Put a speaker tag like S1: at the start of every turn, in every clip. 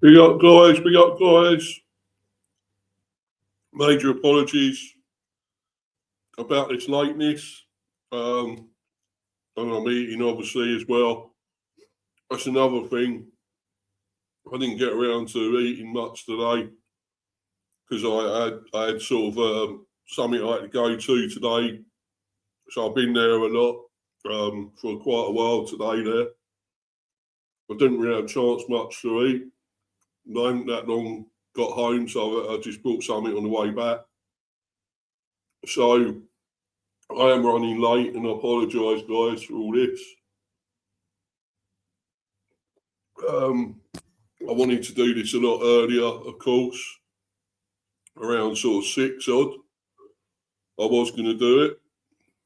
S1: Big up, guys. Big up, guys. Major apologies about this lateness. And I'm eating, obviously, as well. That's another thing. I didn't get around to eating much today because I had sort of something I had to go to today. So I've been there a lot for quite a while today there. I didn't really have a chance much to eat. I hadn't that long got home, so I just bought something on the way back. So I am running late, and I apologise, guys, for all this. I wanted to do this a lot earlier, of course, around sort of 6 odd. I was going to do it,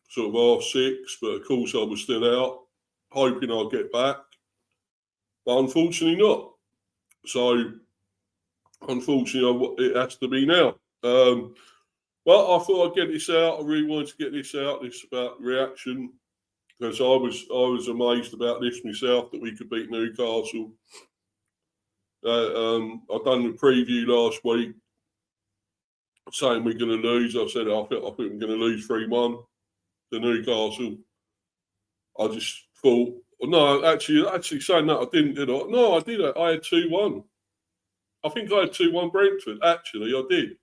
S1: sort of 6:30, but of course I was still out, hoping I'd get back. But unfortunately not. So, unfortunately, it has to be now. But I thought I'd get this out. I really wanted to get this out. This about reaction, because I was amazed about this myself, that we could beat Newcastle. I've done the preview last week, saying we're going to lose. I said I think we're going to lose 3-1 to Newcastle. I just thought, no, actually saying that I didn't, did I? No, I did. I had 2-1. I think I had 2-1 Brentford. Actually, I did.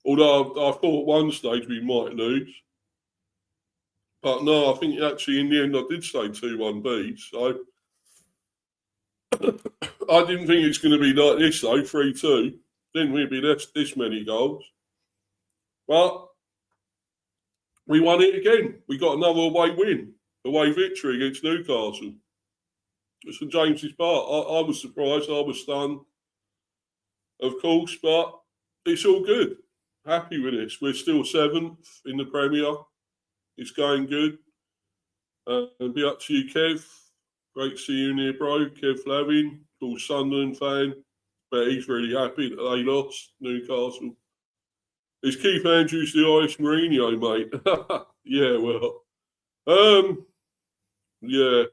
S1: Although I thought at one stage we might lose. But no, I think actually in the end I did say 2-1 B. So I didn't think it's going to be like this though, 3-2. Didn't really be this many goals. But we won it again. We got another away victory against Newcastle. At St James's Park. I was surprised. I was stunned, of course, but it's all good. Happy with this. We're still 7th in the Premier. It's going good. And be up to you, Kev. Great to see you in here, bro. Kev Flavin, full Sunderland fan. But he's really happy that they lost Newcastle. Is Keith Andrews the Irish Mourinho, mate? Yeah, well. Yeah.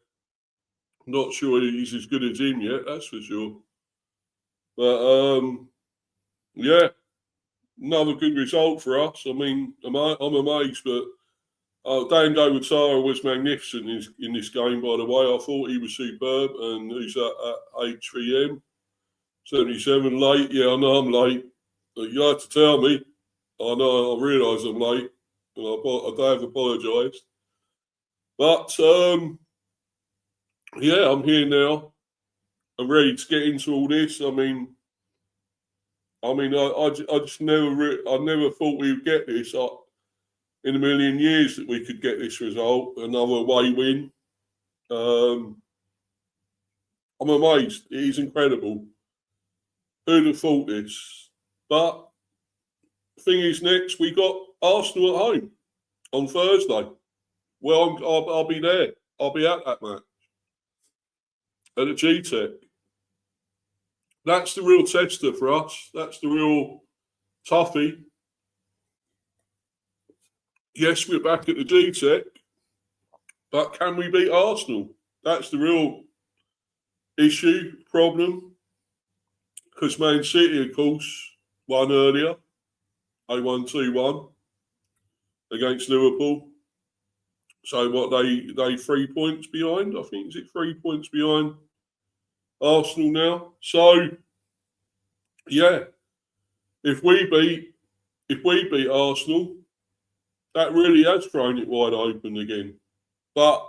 S1: Not sure he's as good as him yet, that's for sure. But, yeah. Another good result for us. I mean, I'm amazed, but Outtara was magnificent in this game, by the way. I thought he was superb, and he's at 8-3M. 77 late. Yeah, I know I'm late. But you had to tell me. I know, I realise I'm late, and I have apologised. But, yeah, I'm here now. I'm ready to get into all this. I mean, I just never thought we would get this in a million years, that we could get this result, another away win. I'm amazed. It is incredible. Who'd have thought this? But the thing is, next we got Arsenal at home on Thursday. Well, I'll be there. I'll be at that match at the G-Tech. That's the real tester for us. That's the real toughie. Yes, we're back at the G-Tech, but can we beat Arsenal? That's the real issue, problem. Because Man City, of course, won earlier. They won 2-1 against Liverpool. So what, they 3 points behind? I think, is it 3 points behind Arsenal now? So, yeah, if we beat Arsenal, that really has thrown it wide open again. But,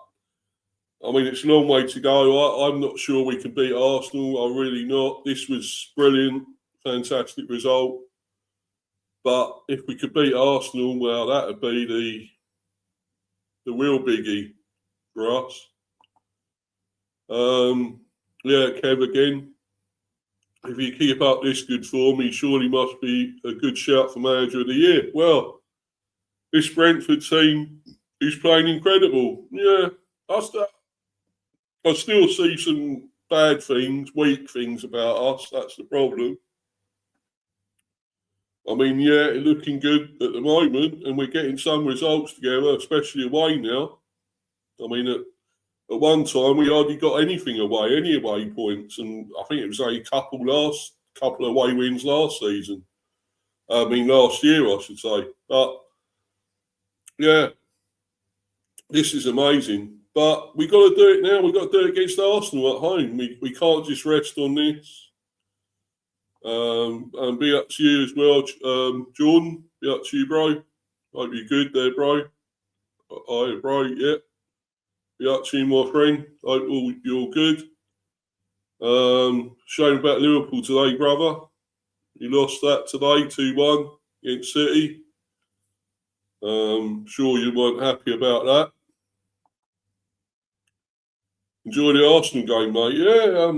S1: I mean, it's a long way to go. I'm not sure we can beat Arsenal. I'm really not. This was brilliant, fantastic result. But if we could beat Arsenal, well, that would be the real biggie for us. Yeah, Kev again. If you keep up this good form, he surely must be a good shout for Manager of the Year. Well, this Brentford team is playing incredible. Yeah, I still see some bad things, weak things about us. That's the problem. I mean, yeah, it's looking good at the moment, and we're getting some results together, especially away now. I mean, At one time, we hardly got anything away, any away points, and I think it was a couple of away wins last season. Last year, I should say. But yeah, this is amazing. But we got to do it now. We got to do it against Arsenal at home. We can't just rest on this. And be up to you as well, Jordan. Be up to you, bro. Hope you're good there, bro. Hi, bro. Yeah. Be up to you, my friend. Hope you're all good. Shame about Liverpool today, brother. You lost that today, 2-1 against City. Sure you weren't happy about that. Enjoy the Arsenal game, mate. Yeah,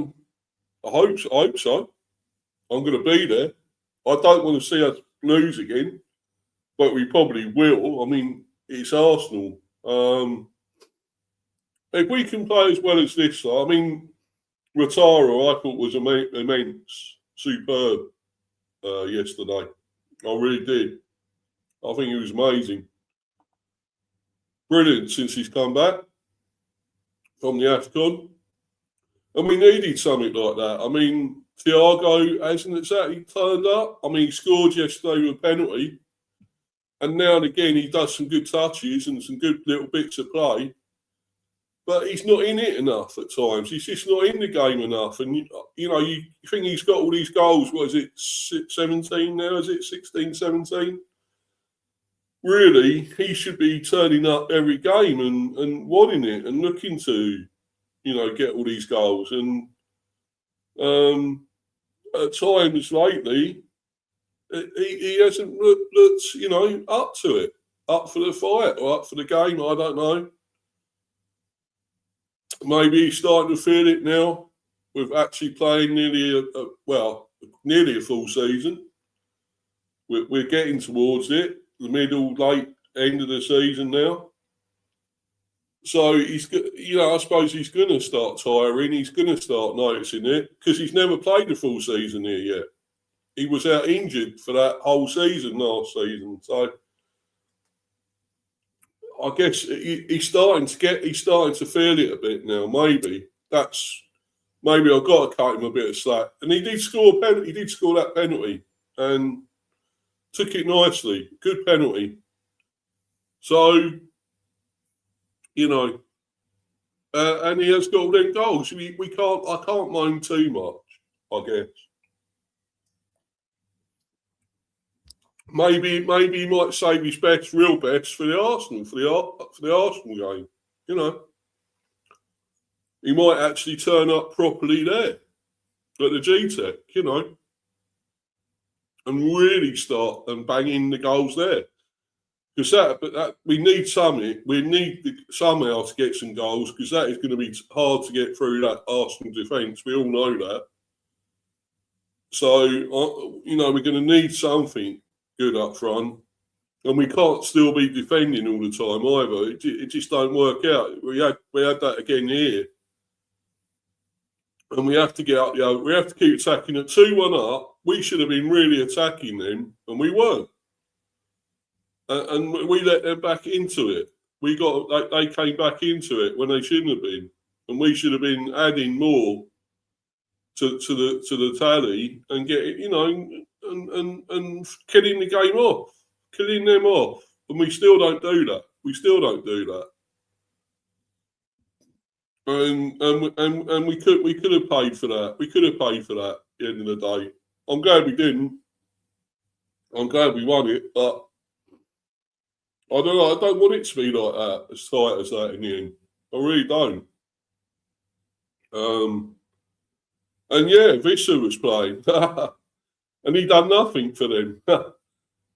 S1: I hope so. I'm going to be there. I don't want to see us lose again, but we probably will. I mean, it's Arsenal. If we can play as well as this, I mean, Outtara, I thought was immense, superb yesterday. I really did. I think he was amazing. Brilliant since he's come back from the AFCON. And we needed something like that. I mean, Thiago hasn't exactly turned up. I mean, he scored yesterday with a penalty. And now and again, he does some good touches and some good little bits of play. But he's not in it enough at times. He's just not in the game enough. And, you think he's got all these goals. What is it, 17 now? Is it 16, 17? Really, he should be turning up every game and wanting it and looking to, get all these goals. And at times lately, he hasn't looked, up to it, up for the fight or up for the game. I don't know. Maybe he's starting to feel it now with actually playing nearly a full season. We're getting towards it, the middle, late end of the season now. So I suppose he's going to start tiring. He's going to start noticing it because he's never played a full season here yet. He was out injured for that whole season last season. So I guess he's starting to feel it a bit now. Maybe I've got to cut him a bit of slack. And he did score a penalty. He did score that penalty and took it nicely. Good penalty. So, and he has got all them goals. I can't moan too much, I guess. Maybe he might save his real best for the Arsenal, for the Arsenal game. He might actually turn up properly there at the G-Tech, and really start and bang in the goals there. Because we need something. We need somehow to get some goals because that is going to be hard to get through that Arsenal defence. We all know that. So we're going to need something good up front, and we can't still be defending all the time either. It just don't work out. We had that again here, and we have to get up. We have to keep attacking at 2-1 up. We should have been really attacking them, and we weren't. And we let them back into it. They came back into it when they shouldn't have been, and we should have been adding more to the tally and getting and killing the game off, killing them off, and we still don't do that. And we could have paid for that. We could have paid for that at the end of the day. I'm glad we didn't. I'm glad we won it, but I don't know. I don't want it to be like that, as tight as that in the end. I really don't. And yeah, Visser was playing, and he done nothing for them.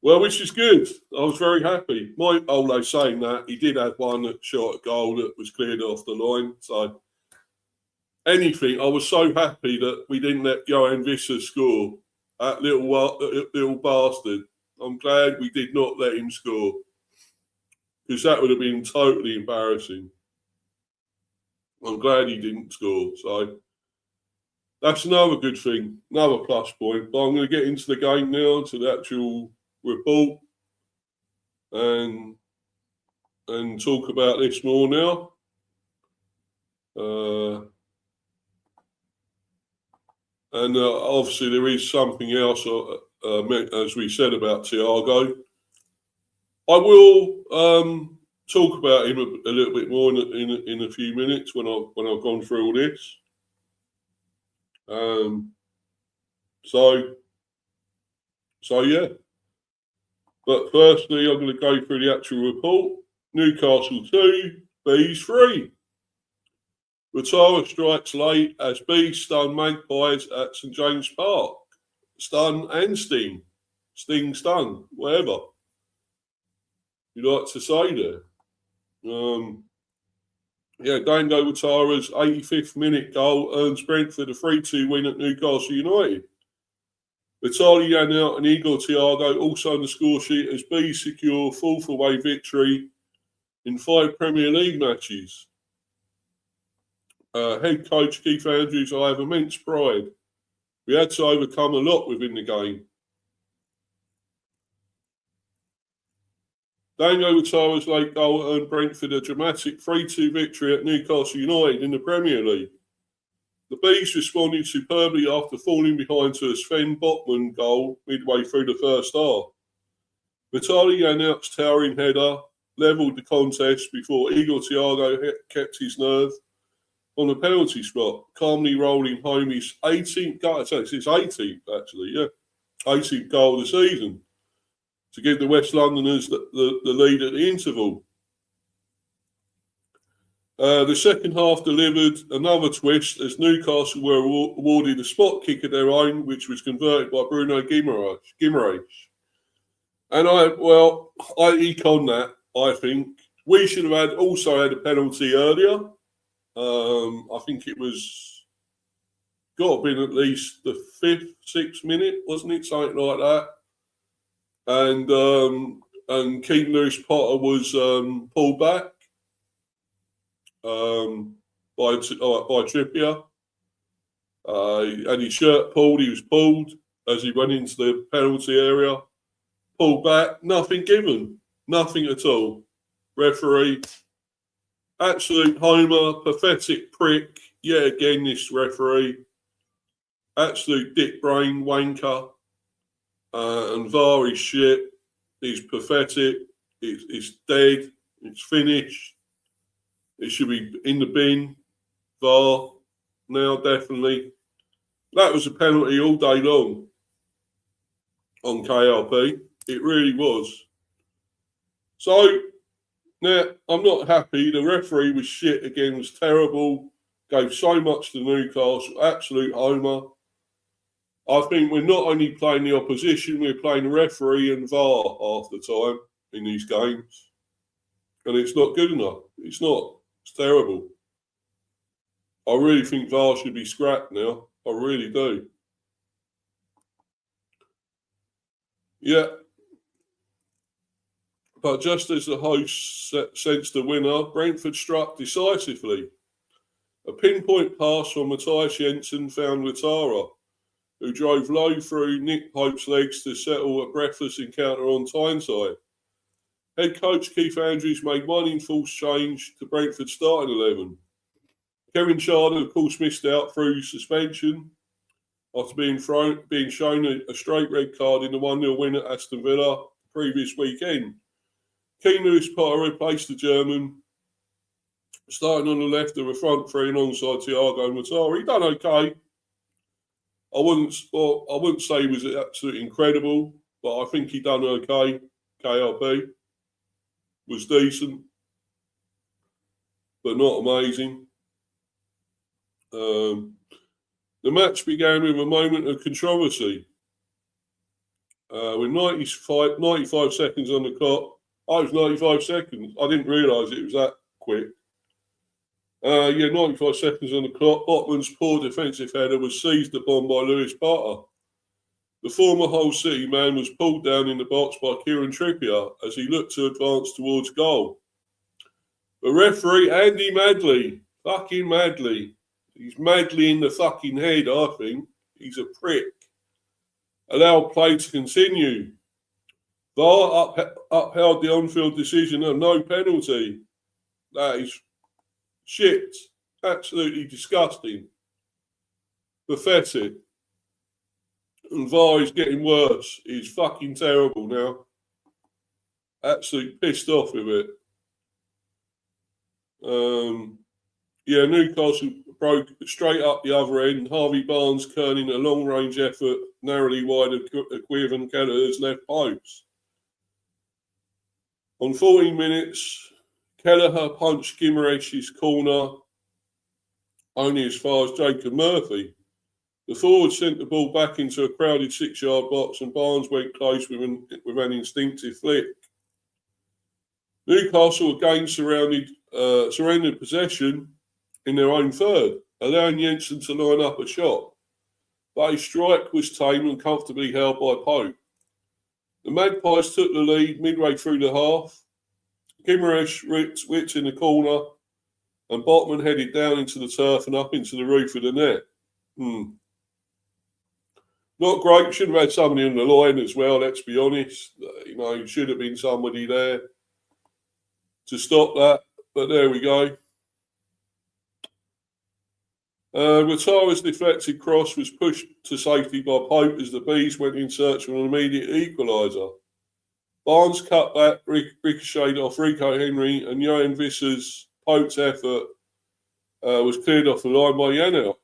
S1: Well, which is good. I was very happy. Although saying that, he did have one that shot a goal that was cleared off the line. So anything, I was so happy that we didn't let Johan Visser score. That little bastard. I'm glad we did not let him score because that would have been totally embarrassing. I'm glad he didn't score. So that's another good thing, another plus point. But I'm going to get into the game now, to the actual report, and talk about this more now. And obviously there is something else, as we said, about Thiago. I will talk about him a little bit more in a few minutes when I've gone through all this. So yeah. But firstly, I'm going to go through the actual report. Newcastle 2, Bees 3. Outtara strikes late as Bees stun Magpies at St James Park. Stun and sting. Sting, stun, whatever you like to say there. Dango Outtara's 85th minute goal earns Brentford a 3-2 win at Newcastle United. Vitaly Janelt and Igor Thiago also on the score sheet as Bees secure fourth away victory in 5 Premier League matches. Head coach Keith Andrews, I have immense pride. We had to overcome a lot within the game. Dango Outtara's late goal earned Brentford a dramatic 3-2 victory at Newcastle United in the Premier League. The Bees responded superbly after falling behind to a Sven Botman goal midway through the first half. Vitaly Janelt's towering header levelled the contest before Igor Thiago kept his nerve on the penalty spot, calmly rolling home his 18th goal. It's his 18th, actually, 18th goal of the season to give the West Londoners the lead at the interval. The second half delivered another twist as Newcastle were awarded a spot kick of their own, which was converted by Bruno Guimaraes. And I econ that, I think. We should have also had a penalty earlier. I think it was got to have been at least the 5th, 6th minute, wasn't it? Something like that. And Keane Lewis-Potter was pulled back by Trippier. Had his shirt pulled. He was pulled as he went into the penalty area. Pulled back. Nothing given. Nothing at all. Referee. Absolute homer. Pathetic prick. Yet again, this referee. Absolute dick brain wanker. And VAR is shit. It's pathetic. It's dead. It's finished. It should be in the bin. VAR now, definitely. That was a penalty all day long on KLP. It really was. So, now, I'm not happy. The referee was shit again, was terrible. Gave so much to Newcastle. Absolute homer. I think we're not only playing the opposition, we're playing the referee and VAR half the time in these games. And it's not good enough. It's not. It's terrible. I really think VAR should be scrapped now. I really do. Yeah. But just as the hosts sensed the winner, Brentford struck decisively. A pinpoint pass from Matthias Jensen found Outtara, who drove low through Nick Pope's legs to settle a breathless encounter on Tyneside. Head coach Keith Andrews made one enforced change to Brentford's starting 11. Kevin Charter, of course, missed out through suspension after being shown a straight red card in the 1-0 win at Aston Villa the previous weekend. Keane Lewis-Potter replaced the German, starting on the left of the front three and alongside Thiago and Outtara. He done okay. I wouldn't say he was absolutely incredible, but I think he done okay. KLP was decent, but not amazing. The match began with a moment of controversy. With 95 seconds on the clock. Oh, it was 95 seconds. I didn't realise it was that quick. 95 seconds on the clock. Botman's poor defensive header was seized upon by Lewis-Potter. The former Hull City man was pulled down in the box by Kieran Trippier as he looked to advance towards goal. The referee, Andy Madley, fucking Madley. He's madly in the fucking head, I think. He's a prick. Allowed play to continue. VAR upheld the on-field decision of no penalty. That is shit. Absolutely disgusting. Pathetic. And VAR is getting worse. It's fucking terrible now. Absolutely pissed off with it. Newcastle broke straight up the other end. Harvey Barnes turning a long-range effort narrowly wide of Quiven Kelleher's left post. On 14 minutes, Kelleher punched Gimeresh's corner only as far as Jacob Murphy. The forward sent the ball back into a crowded 6-yard box and Barnes went close with an instinctive flick. Newcastle again surrendered possession in their own third, allowing Jensen to line up a shot. But his strike was tame and comfortably held by Pope. The Magpies took the lead midway through the half. Gimeresh whipped in the corner and Botman headed down into the turf and up into the roof of the net. Not great. Should have had somebody on the line as well, let's be honest. Should have been somebody there to stop that. But there we go. Outtara's deflected cross was pushed to safety by Pope as the Bees went in search of an immediate equaliser. Barnes cut back, ricocheted off Rico Henry, and Johan Visser's Pope's effort was cleared off the line by Janelt.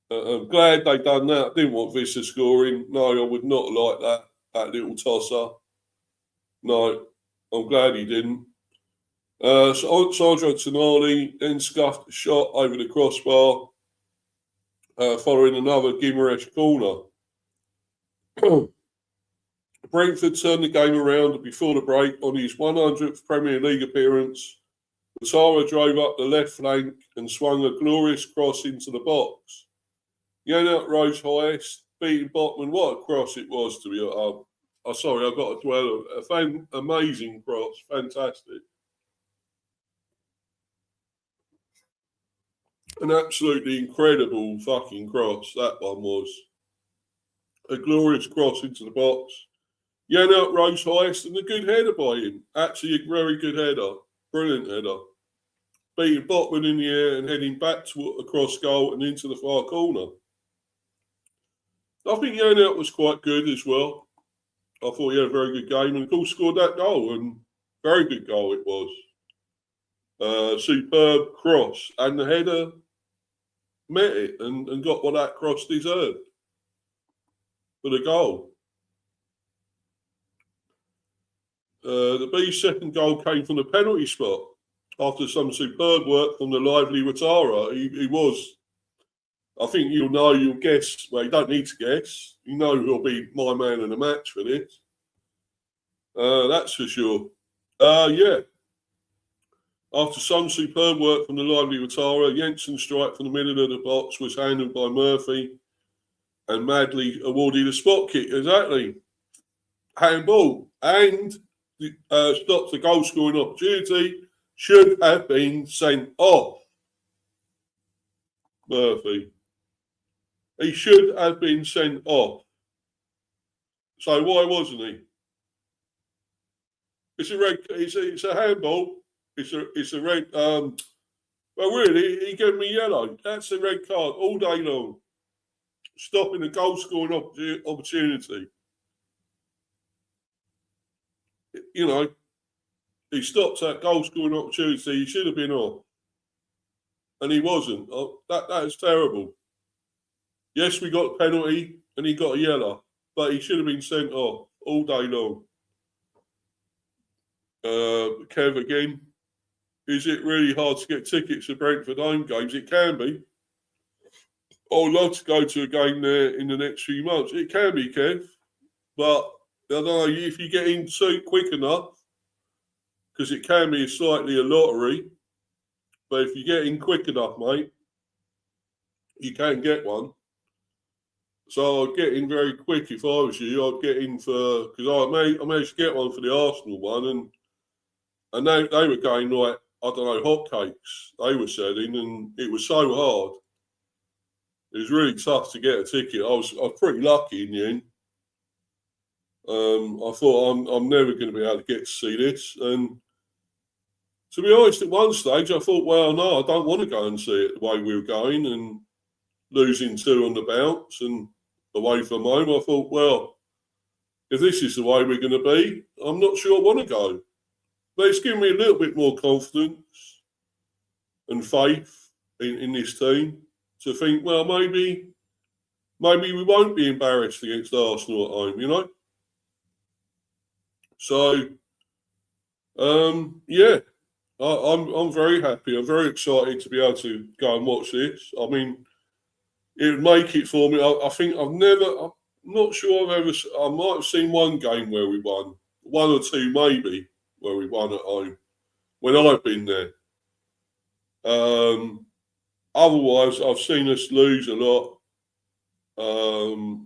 S1: I'm glad they done that. I didn't want Visser scoring. No, I would not like that little tosser. No, I'm glad he didn't. Sandro Tonali then scuffed a shot over the crossbar following another Gimeresh corner. Brentford turned the game around before the break on his 100th Premier League appearance. Outtara drove up the left flank and swung a glorious cross into the box. Janelt rose highest, beating Botman. What a cross it was to be I've got to dwell on. Amazing cross. Fantastic. An absolutely incredible fucking cross, that one was. A glorious cross into the box. Janelt rose highest and a good header by him. Actually a very good header. Brilliant header. Beating Botman in the air and heading back across goal and into the far corner. I think Janelt was quite good as well. I thought he had a very good game and of course scored that goal, and very good goal it was. Superb cross, and the header met it and got what that cross deserved for the goal. The Bees' second goal came from the penalty spot after some superb work from the lively Outtara. He was, I think you'll guess, well, you don't need to guess. You know who'll be my man in the match for this. That's for sure. After some superb work from the lively Outtara, Jensen's strike from the middle of the box was handled by Murphy and Madley awarded a spot kick. Exactly. Handball. And stopped the goal scoring opportunity. Should have been sent off. Murphy. He should have been sent off. So why wasn't he? It's a red. It's a handball. It's a red. Well, really, he gave me yellow. That's a red card all day long. Stopping the goal scoring opportunity. He stopped that goal scoring opportunity. He should have been off, and he wasn't. That is terrible. Yes, we got a penalty, and he got a yellow, but he should have been sent off all day long. Kev again. Is it really hard to get tickets to Brentford home games? It can be. I would love to go to a game there in the next few months. It can be, Kev. But I don't know if you get in so quick enough, because it can be slightly a lottery. But if you get in quick enough, mate, you can get one. So I'd get in very quick if I was you. I'd get in because I managed to get one for the Arsenal one, and they were going like, I don't know, hotcakes they were selling, and it was so hard. It was really tough to get a ticket. I was pretty lucky in the end. I thought I'm never going to be able to get to see this, and to be honest, at one stage I thought, well, no, I don't want to go and see it the way we were going and losing 2 on the bounce and away from home. I thought, well, if this is the way we're going to be, I'm not sure I want to go. But it's given me a little bit more confidence and faith in this team to think, well, maybe we won't be embarrassed against Arsenal at home, you know? So, yeah, I'm very happy. I'm very excited to be able to go and watch this. I mean, it would make it for me. I think I'm not sure I might have seen one game where we won, 1 or 2 maybe, where we won at home, when I've been there. Otherwise, I've seen us lose a lot.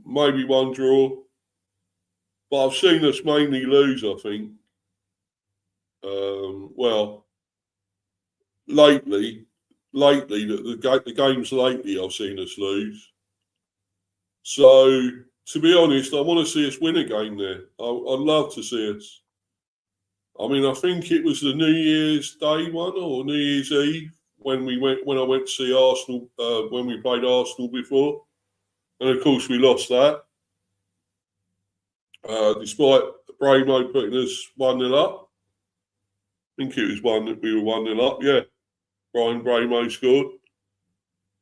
S1: Maybe 1 draw. But I've seen us mainly lose, I think. Well, lately, the games lately I've seen us lose. So, to be honest, I want to see us win a game there. I'd love to see us. I mean, I think it was the New Year's Day one or New Year's Eve when I went to see Arsenal when we played Arsenal before, and of course we lost that. Despite Bramo putting us 1-0 up. I think it was we were 1-0 up, yeah. Brian Bramo scored.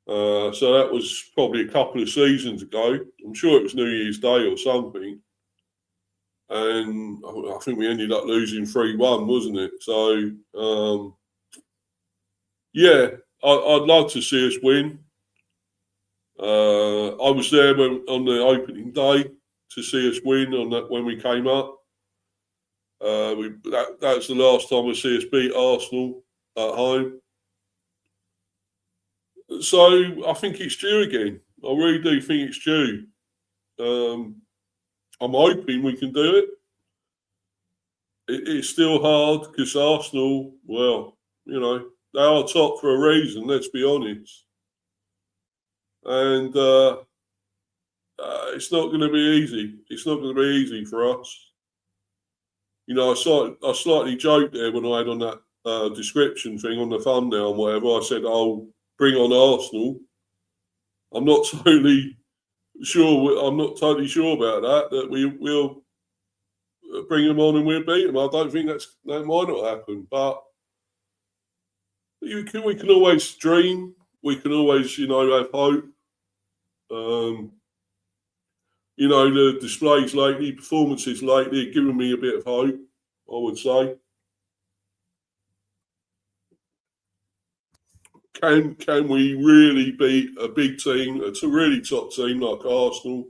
S1: So that was probably a couple of seasons ago. I'm sure it was New Year's Day or something. And I think we ended up losing 3-1, wasn't it? So, yeah, I'd love to see us win. I was there on the opening day to see us win on that when we came up. That's the last time I see us beat Arsenal at home. So I think it's due again. I really do think it's due. I'm hoping we can do it. It's still hard because Arsenal, well, you know, they are top for a reason, let's be honest. And it's not going to be easy. It's not going to be easy for us. You know, I slightly joked there when I had on that description thing on the thumbnail and whatever. I said, "Oh, bring on Arsenal." I'm not totally sure about that we will bring them on and we'll beat them. I don't think that might not happen, but we can always dream. We can always, you know, have hope. You know, the displays lately, performances lately have given me a bit of hope, I would say. Can we really beat a big team, a really top team like Arsenal?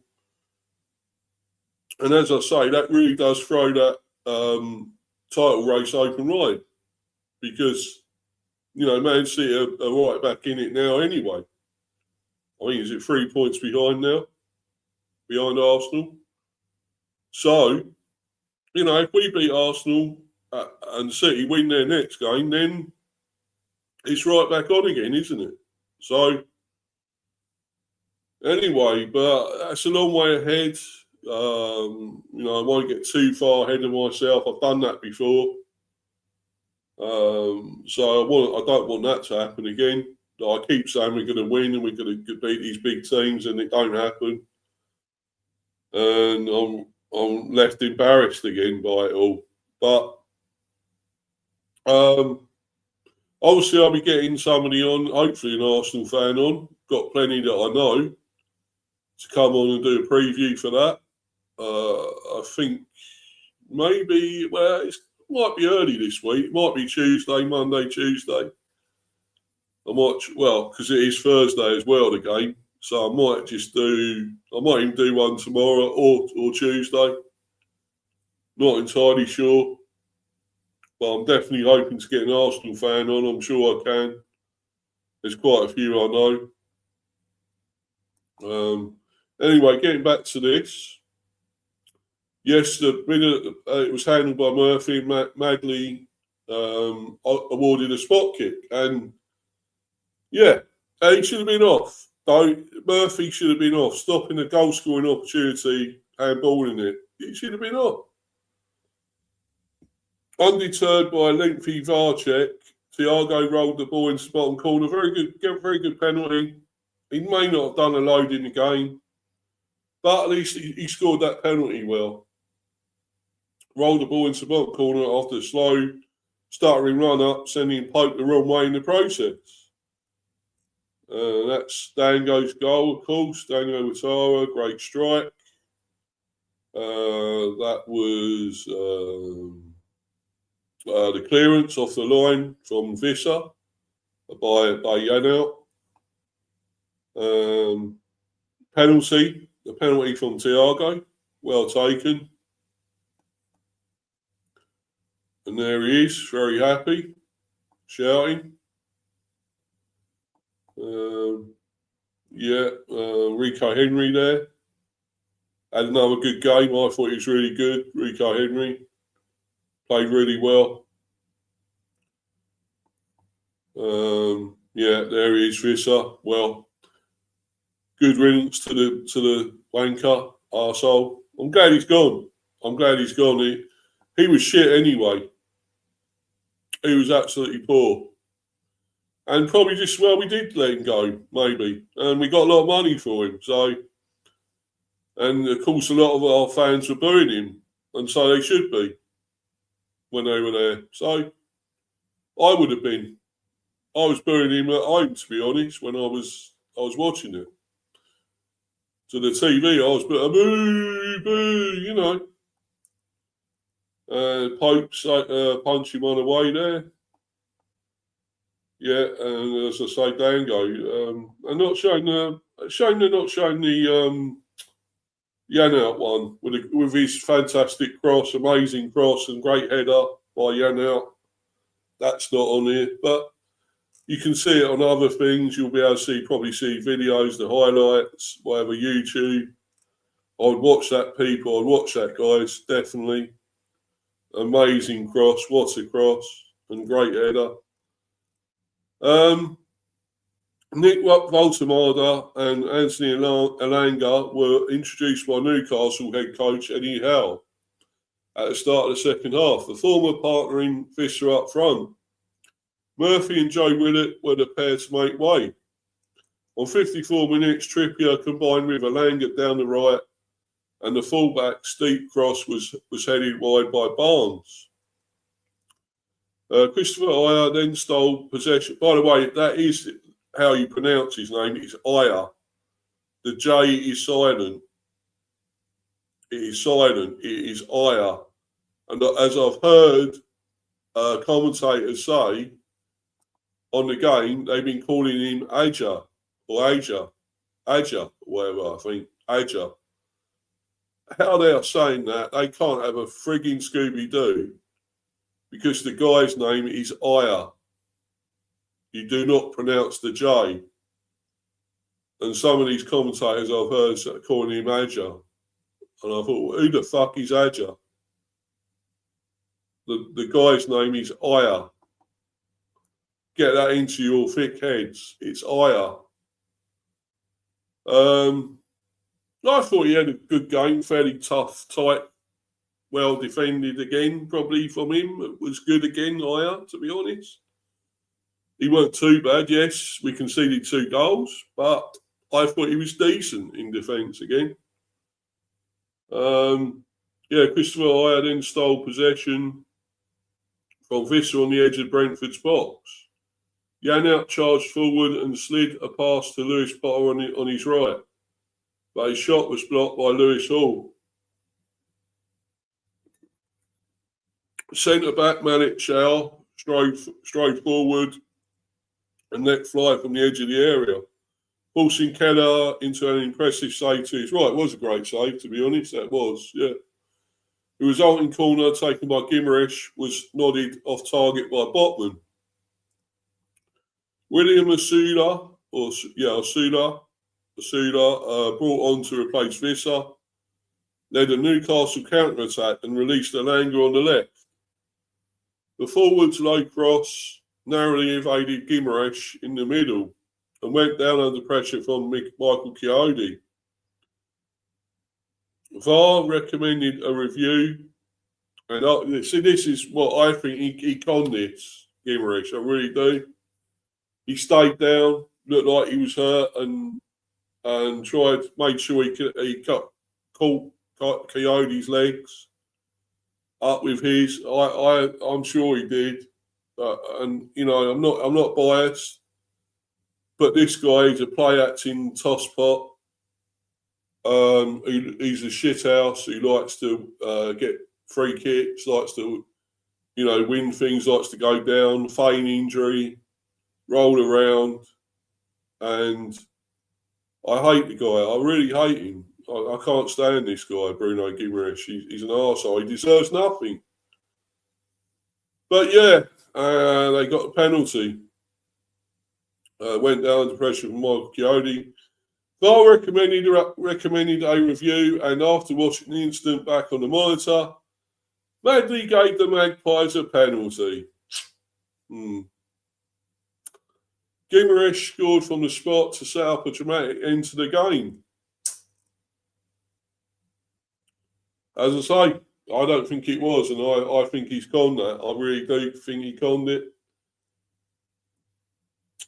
S1: And as I say, that really does throw that title race open wide because, you know, Man City are right back in it now anyway. I think, is it 3 points behind now? Behind Arsenal. So, you know, if we beat Arsenal and City win their next game, then it's right back on again, isn't it? So, anyway, but that's a long way ahead. You know, I won't get too far ahead of myself. I've done that before. So I don't want that to happen again. I keep saying we're going to win and we're going to beat these big teams, and it don't happen. And I'm left embarrassed again by it all. But obviously I'll be getting somebody on, hopefully an Arsenal fan on. Got plenty that I know to come on and do a preview for that. I think maybe, well, it might be early this week. It might be Monday, Tuesday. Because it is Thursday as well, the game. So I might even do one tomorrow or Tuesday. Not entirely sure. But I'm definitely hoping to get an Arsenal fan on. I'm sure I can. There's quite a few I know. Anyway, getting back to this. Yes, the winner, it was handled by Murphy. Magley awarded a spot kick. And, yeah, he should have been off. Murphy should have been off. Stopping a goal-scoring opportunity, handballing it. He should have been off. Undeterred by a lengthy VAR check, Thiago rolled the ball into the bottom corner. Very good penalty. He may not have done a load in the game, but at least he scored that penalty well. Rolled the ball into the bottom corner after a slow, stuttering run-up, sending Pope the wrong way in the process. That's Dango's goal, of course. Dango Outtara, great strike. That was the clearance off the line from Visser by Janelt. The penalty from Thiago, well taken. And there he is, very happy, shouting. Rico Henry there. Had another good game. I thought he was really good. Rico Henry played really well. There he is, Visser. Well, good riddance to the wanker, arsehole. I'm glad he's gone. He was shit anyway. He was absolutely poor. And probably just, we did let him go, maybe. And we got a lot of money for him. So, and of course, a lot of our fans were booing him. And so they should be when they were there. So, I would have been. I was booing him at home, to be honest, when I was watching it. To the TV, I was boo, boo, you know. Pope punched him on the way there. Yeah, and as I say, Dango. I'm not showing shame they're not showing the Janelt one with his fantastic cross, amazing cross, and great header by Janelt. That's not on here, but you can see it on other things. You'll be able to probably see videos, the highlights, whatever, YouTube. I'd watch that, people. I'd watch that, guys, definitely. Amazing cross, what a cross, and great header. Nick Voltemada and Anthony Elanga were introduced by Newcastle head coach Eddie Howe at the start of the second half. The former partnering Visser up front. Murphy and Joe Willett were the pair to make way. On 54 minutes, Trippier combined with Elanga down the right, and the fullback steep cross was headed wide by Barnes. Christopher Outtara then stole possession. By the way, that is how you pronounce his name. It's Outtara. The J is silent. It is silent. It is Outtara. And as I've heard commentators say on the game, they've been calling him Aja or Aja, whatever, I think. Aja. How they are saying that, they can't have a frigging Scooby-Doo. Because the guy's name is Outtara. You do not pronounce the J. And some of these commentators I've heard calling him Aja. And I thought, well, who the fuck is Aja? The guy's name is Outtara. Get that into your thick heads. It's Outtara. I thought he had a good game, fairly tough, tight, well defended again, probably from him. It was good again, Outtara, to be honest. He weren't too bad, yes. We conceded 2 goals, but I thought he was decent in defence again. Christopher Outtara then stole possession from Visser on the edge of Brentford's box. Janelt charged forward and slid a pass to Lewis Potter on his right, but his shot was blocked by Lewis Hall. Centre-back Malik Shaw strode forward and let fly from the edge of the area, forcing Keller into an impressive save to his right. It was a great save, to be honest. That was, yeah. The resulting corner taken by Gimerich was nodded off target by Botman. William Outtara brought on to replace Visser, led a Newcastle counter-attack and released Elanga on the left. The forwards' low cross narrowly evaded Gimerich in the middle and went down under pressure from Michael Chiodi. VAR recommended a review And see, this is what I think he conned this, Gimmerish. I really do. He stayed down, looked like he was hurt, and made sure he caught Coyote's legs up with his. I'm sure he did, and I'm not biased, but this guy is a play acting tosspot. He's a shithouse who likes to get free kicks, likes to win things, likes to go down, feign injury, roll around, and I hate the guy. I really hate him. I can't stand this guy, Bruno Guimaraes. He's an arsehole. He deserves nothing. But yeah, they got a penalty. Went down under pressure from Michael Coyote. VAR recommended a review, and after watching the incident back on the monitor, Madley gave the Magpies a penalty. Guimaraes scored from the spot to set up a dramatic end to the game. As I say, I don't think it was, and I think he's conned that. I really do think he conned it.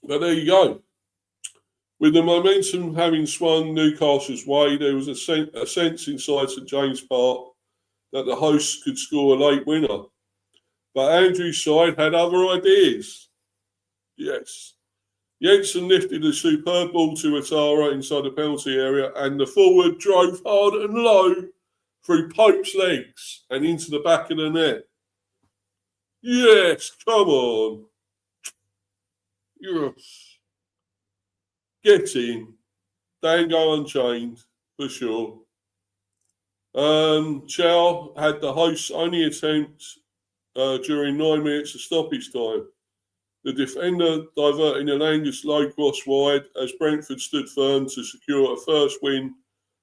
S1: But there you go. With the momentum having swung Newcastle's way, there was a sense inside St James Park that the hosts could score a late winner. But Andrew's side had other ideas. Yes. Jensen lifted a superb ball to Outtara inside the penalty area, and the forward drove hard and low through Pope's legs and into the back of the net. Yes, come on. Yes. Get in. Dango Unchained, for sure. Chow had the host's only attempt during 9 minutes of stoppage time. The defender diverting an Angus low cross wide as Brentford stood firm to secure a first win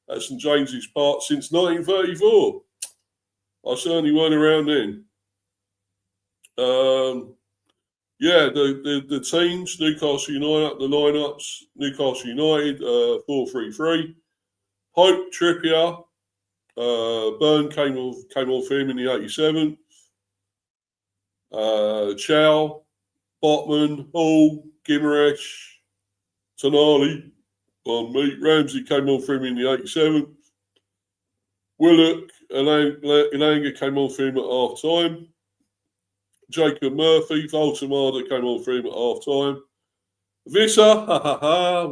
S1: at St James's Park since 1934. I certainly weren't around then. The teams, Newcastle United, the lineups, Newcastle United, 4-3-3. Pope, Trippier, Byrne came off him in the 87th. Chow, Botman, Hall, Guimaraes, Tonali, Ramsey came on for him in the 87th. Willock and Elanga came on for him at half time. Jacob Murphy, Voltamada came on for him at half time. Visser,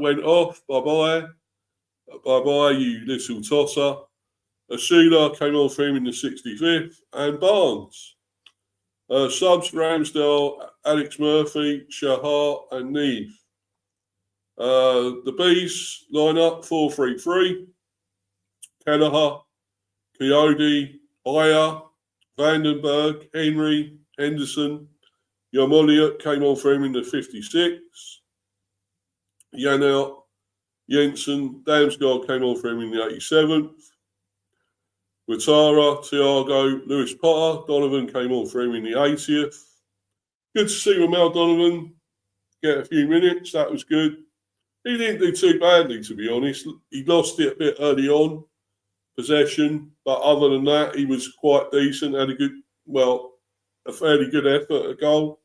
S1: went off. Bye bye, you little tosser. Ashila came on for him in the 65th, and Barnes. Subs, Ramsdale, Alex Murphy, Shahar, and Neve. The Bees line up 4-3-3. Kelleher, Coyote, Aya, Vandenberg, Henry, Henderson. Yarmoliot came on for him in the 56th. Janelt, Jensen, Damsgaard came on for him in the 87th. Outtara, Thiago, Lewis Potter, Donovan came on for him in the 80th. Good to see Ramel Donovan get a few minutes. That was good. He didn't do too badly, to be honest. He lost it a bit early on, possession, but other than that, he was quite decent. Had a fairly good effort at a goal,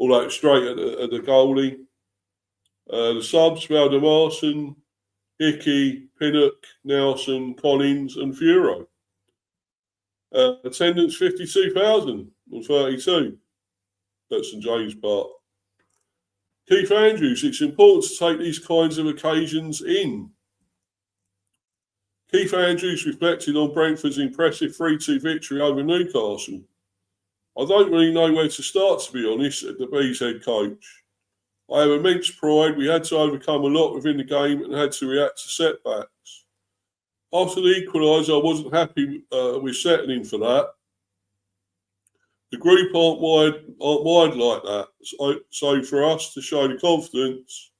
S1: although straight at the goalie. The subs, Valdemarson, Hickey, Pinnock, Nelson, Collins, and Furo. Attendance 52,032 at St James Park. Keith Andrews, it's important to take these kinds of occasions in. Keith Andrews reflected on Brentford's impressive 3-2 victory over Newcastle. I don't really know where to start, to be honest, at the Bees head coach. I have immense pride. We had to overcome a lot within the game and had to react to setbacks. After the equaliser, I wasn't happy with settling for that. The group aren't wide like that. So for us to show the confidence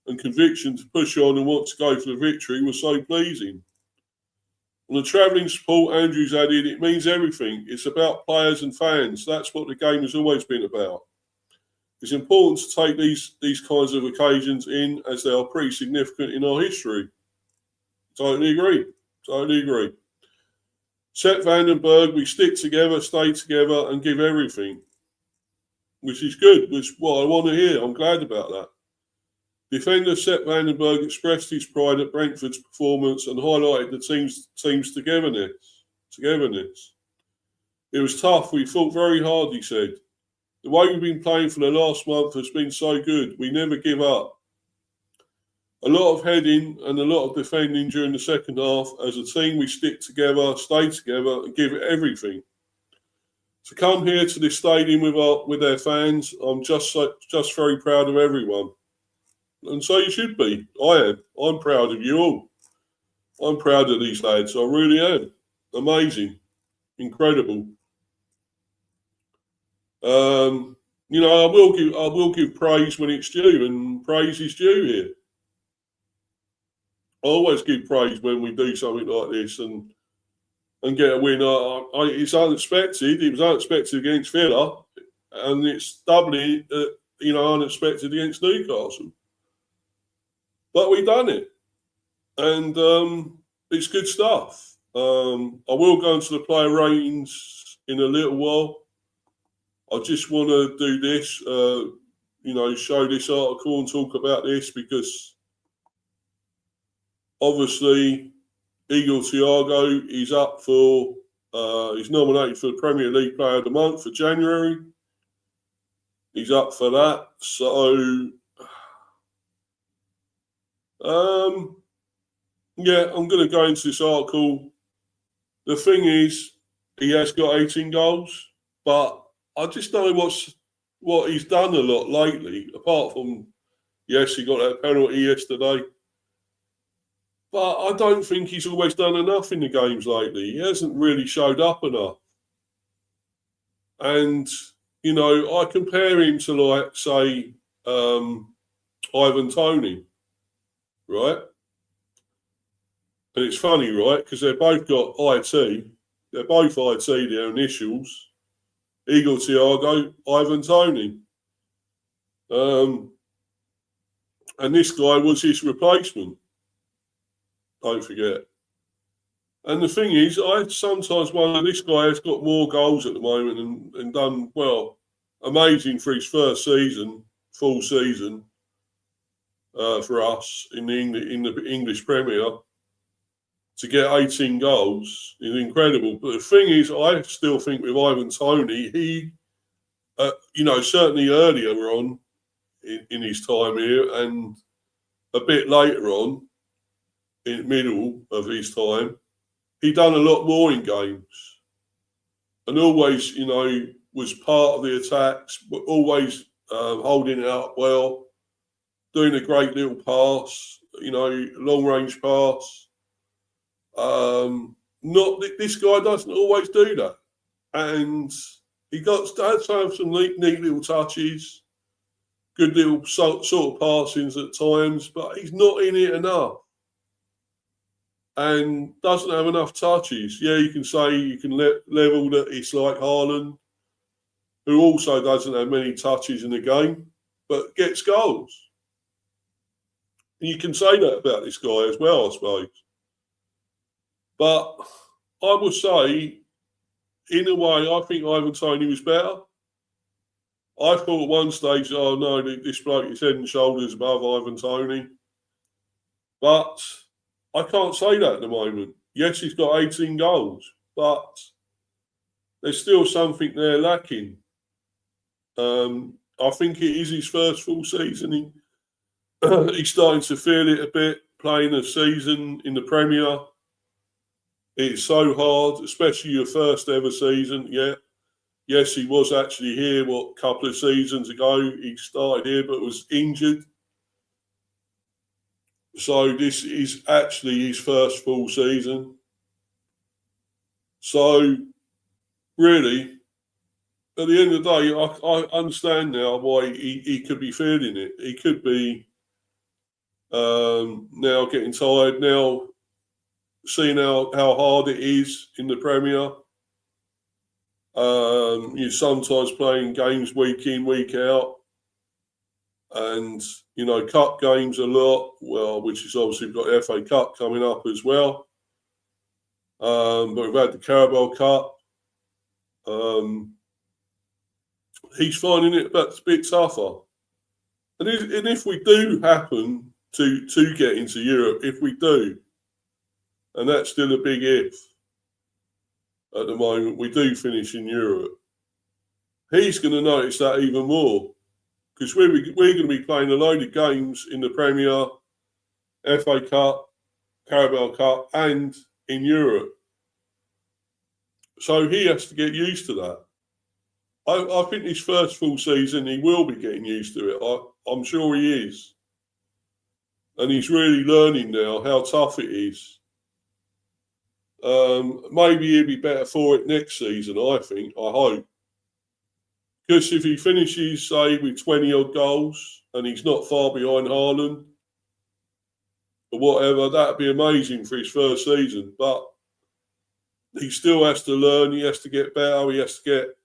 S1: and conviction to push on and want to go for the victory was so pleasing. On the travelling support, Andrews added, it means everything. It's about players and fans. That's what the game has always been about. It's important to take these kinds of occasions in as they are pretty significant in our history. Totally agree. Sepp Vandenberg, we stick together, stay together, and give everything, which is good, which is what I want to hear. I'm glad about that. Defender Sepp Vandenberg expressed his pride at Brentford's performance and highlighted the team's togetherness. It was tough. We fought very hard, he said. The way we've been playing for the last month has been so good. We never give up. A lot of heading and a lot of defending during the second half. As a team, we stick together, stay together, and give it everything. To come here to this stadium with their fans, I'm just very proud of everyone. And so you should be. I am. I'm proud of you all. I'm proud of these lads. I really am. Amazing. Incredible. I will give praise when it's due, and praise is due here. I always give praise when we do something like this and get a win. It's unexpected. It was unexpected against Villa, and it's doubly, unexpected against Newcastle. But we done it, and it's good stuff. I will go into the player ratings in a little while. I just want to do this, show this article and talk about this because obviously Igor Thiago is up for, he's nominated for the Premier League Player of the Month for January. He's up for that. So, I'm going to go into this article. The thing is, he has got 18 goals, but I just know what he's done a lot lately, apart from, yes, he got that penalty yesterday. But I don't think he's always done enough in the games lately. He hasn't really showed up enough. And, I compare him to, like, say, Ivan Toney, right? And it's funny, right? Because they've both got IT. They're both IT, their initials. Igor Thiago, Ivan Toney. And this guy was his replacement. Don't forget. And the thing is, I sometimes wonder, this guy has got more goals at the moment and done, well, amazing for his first season, full season, for us in the English Premier. To get 18 goals is incredible. But the thing is, I still think with Ivan Toney, he, certainly earlier on in his time here and a bit later on, in the middle of his time, he done a lot more in games. And always, was part of the attacks, but always holding it up well, doing a great little pass, long-range pass. This guy doesn't always do that, and he does have some neat little touches, good little sort of passings at times, but he's not in it enough, and doesn't have enough touches. Yeah, you can say you can level that it's like Haaland, who also doesn't have many touches in the game, but gets goals. And you can say that about this guy as well, I suppose. But I would say, in a way, I think Ivan Toney was better. I thought at one stage, oh no, this bloke is head and shoulders above Ivan Toney. But I can't say that at the moment. Yes, he's got 18 goals, but there's still something there lacking. I think it is his first full season. He's starting to feel it a bit, playing a season in the Premier. It's so hard, especially your first ever season. Yeah. Yes, he was actually here, a couple of seasons ago. He started here, but was injured. So this is actually his first full season. So, really, at the end of the day, I understand now why he could be feeling it. He could be now getting tired, now seeing how hard it is in the Premier. You're sometimes playing games week in, week out. And, cup games a lot, which is obviously we've got FA Cup coming up as well. But we've had the Carabao Cup. He's finding it a bit tougher. And if we do happen to get into Europe, if we do, and that's still a big if at the moment, we do finish in Europe, he's going to notice that even more, because we're going to be playing a load of games in the Premier, FA Cup, Carabao Cup, and in Europe. So he has to get used to that. I think his first full season, he will be getting used to it. I'm sure he is. And he's really learning now how tough it is. Maybe he'll be better for it next season, I think. I hope. Because if he finishes, say, with 20-odd goals and he's not far behind Haaland or whatever, that'd be amazing for his first season. But he still has to learn. He has to get better. He has to get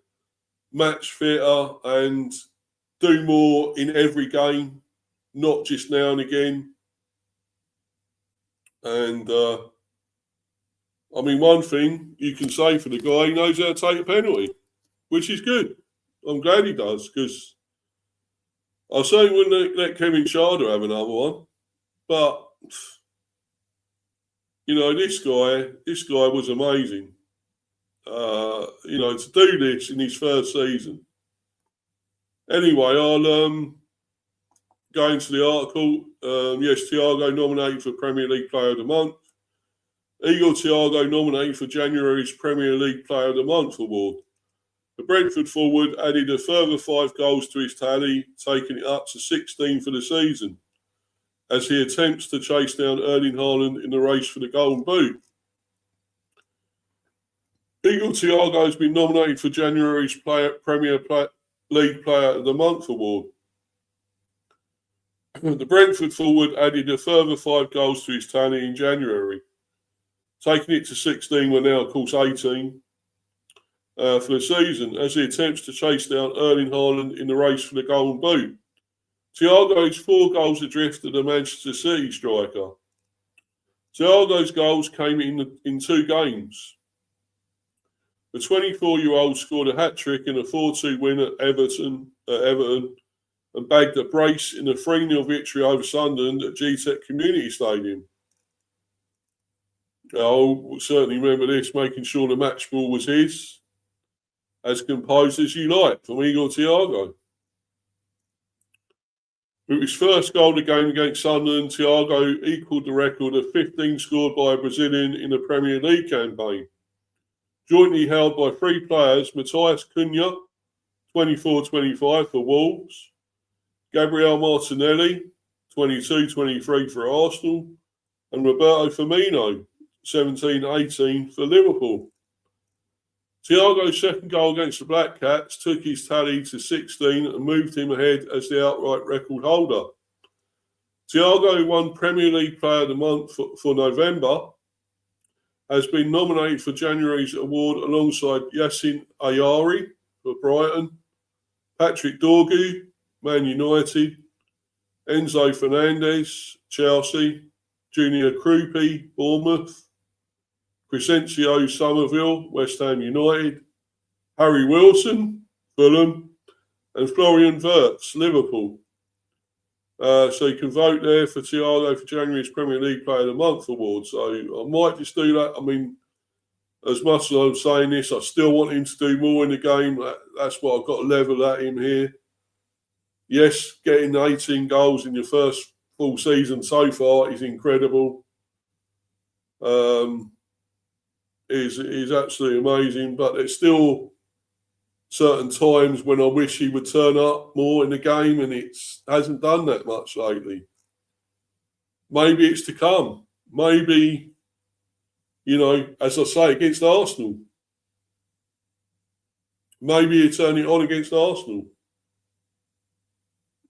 S1: match fitter and do more in every game, not just now and again. And, I mean, one thing you can say for the guy, he knows how to take a penalty, which is good. I'm glad he does, because I certainly wouldn't let Kevin Schade have another one. But, you know, this guy was amazing. You know, to do this in his first season. Anyway, I'll go into the article. Yes, Thiago nominated for Premier League Player of the Month. Igor Thiago nominated for January's Premier League Player of the Month award. The Brentford forward added a further 5 goals to his tally, taking it up to 16 for the season, as he attempts to chase down Erling Haaland in the race for the Golden Boot. Igor Thiago has been nominated for January's Premier League Player of the Month award. The Brentford forward added a further 5 goals to his tally in January, taking it to 16, we're now, of course, 18 for the season, as he attempts to chase down Erling Haaland in the race for the Golden Boot. Thiago is 4 goals adrift of the Manchester City striker. Thiago's goals came in 2 games. The 24-year-old scored a hat-trick in a 4-2 win at Everton and bagged a brace in a 3-0 victory over Sunderland at GTEC Community Stadium. I'll certainly remember this, making sure the match ball was his, as composed as you like, from Igor Thiago. With his first goal of the game against Sunderland, Thiago equalled the record of 15 scored by a Brazilian in the Premier League campaign, jointly held by 3 players: Matheus Cunha, 24-25 for Wolves, Gabriel Martinelli, 22-23 for Arsenal, and Roberto Firmino, 17-18 for Liverpool. Thiago's second goal against the Black Cats took his tally to 16 and moved him ahead as the outright record holder. Thiago won Premier League Player of the Month for November, has been nominated for January's award alongside Yacine Ayari for Brighton, Patrick Dorgu, Man United, Enzo Fernandez, Chelsea, Junior Krupi, Bournemouth, Crescencio Somerville, West Ham United, Harry Wilson, Fulham, and Florian Wirtz, Liverpool. So you can vote there for Thiago for January's Premier League Player of the Month award. So I might just do that. I mean, as much as I'm saying this, I still want him to do more in the game. That's what I've got to level at him here. Yes, getting 18 goals in your first full season so far is incredible. Is absolutely amazing, but there's still certain times when I wish he would turn up more in the game, and it hasn't done that much lately. Maybe it's to come. Maybe, you know, as I say, against Arsenal. Maybe he'll turn it on against Arsenal.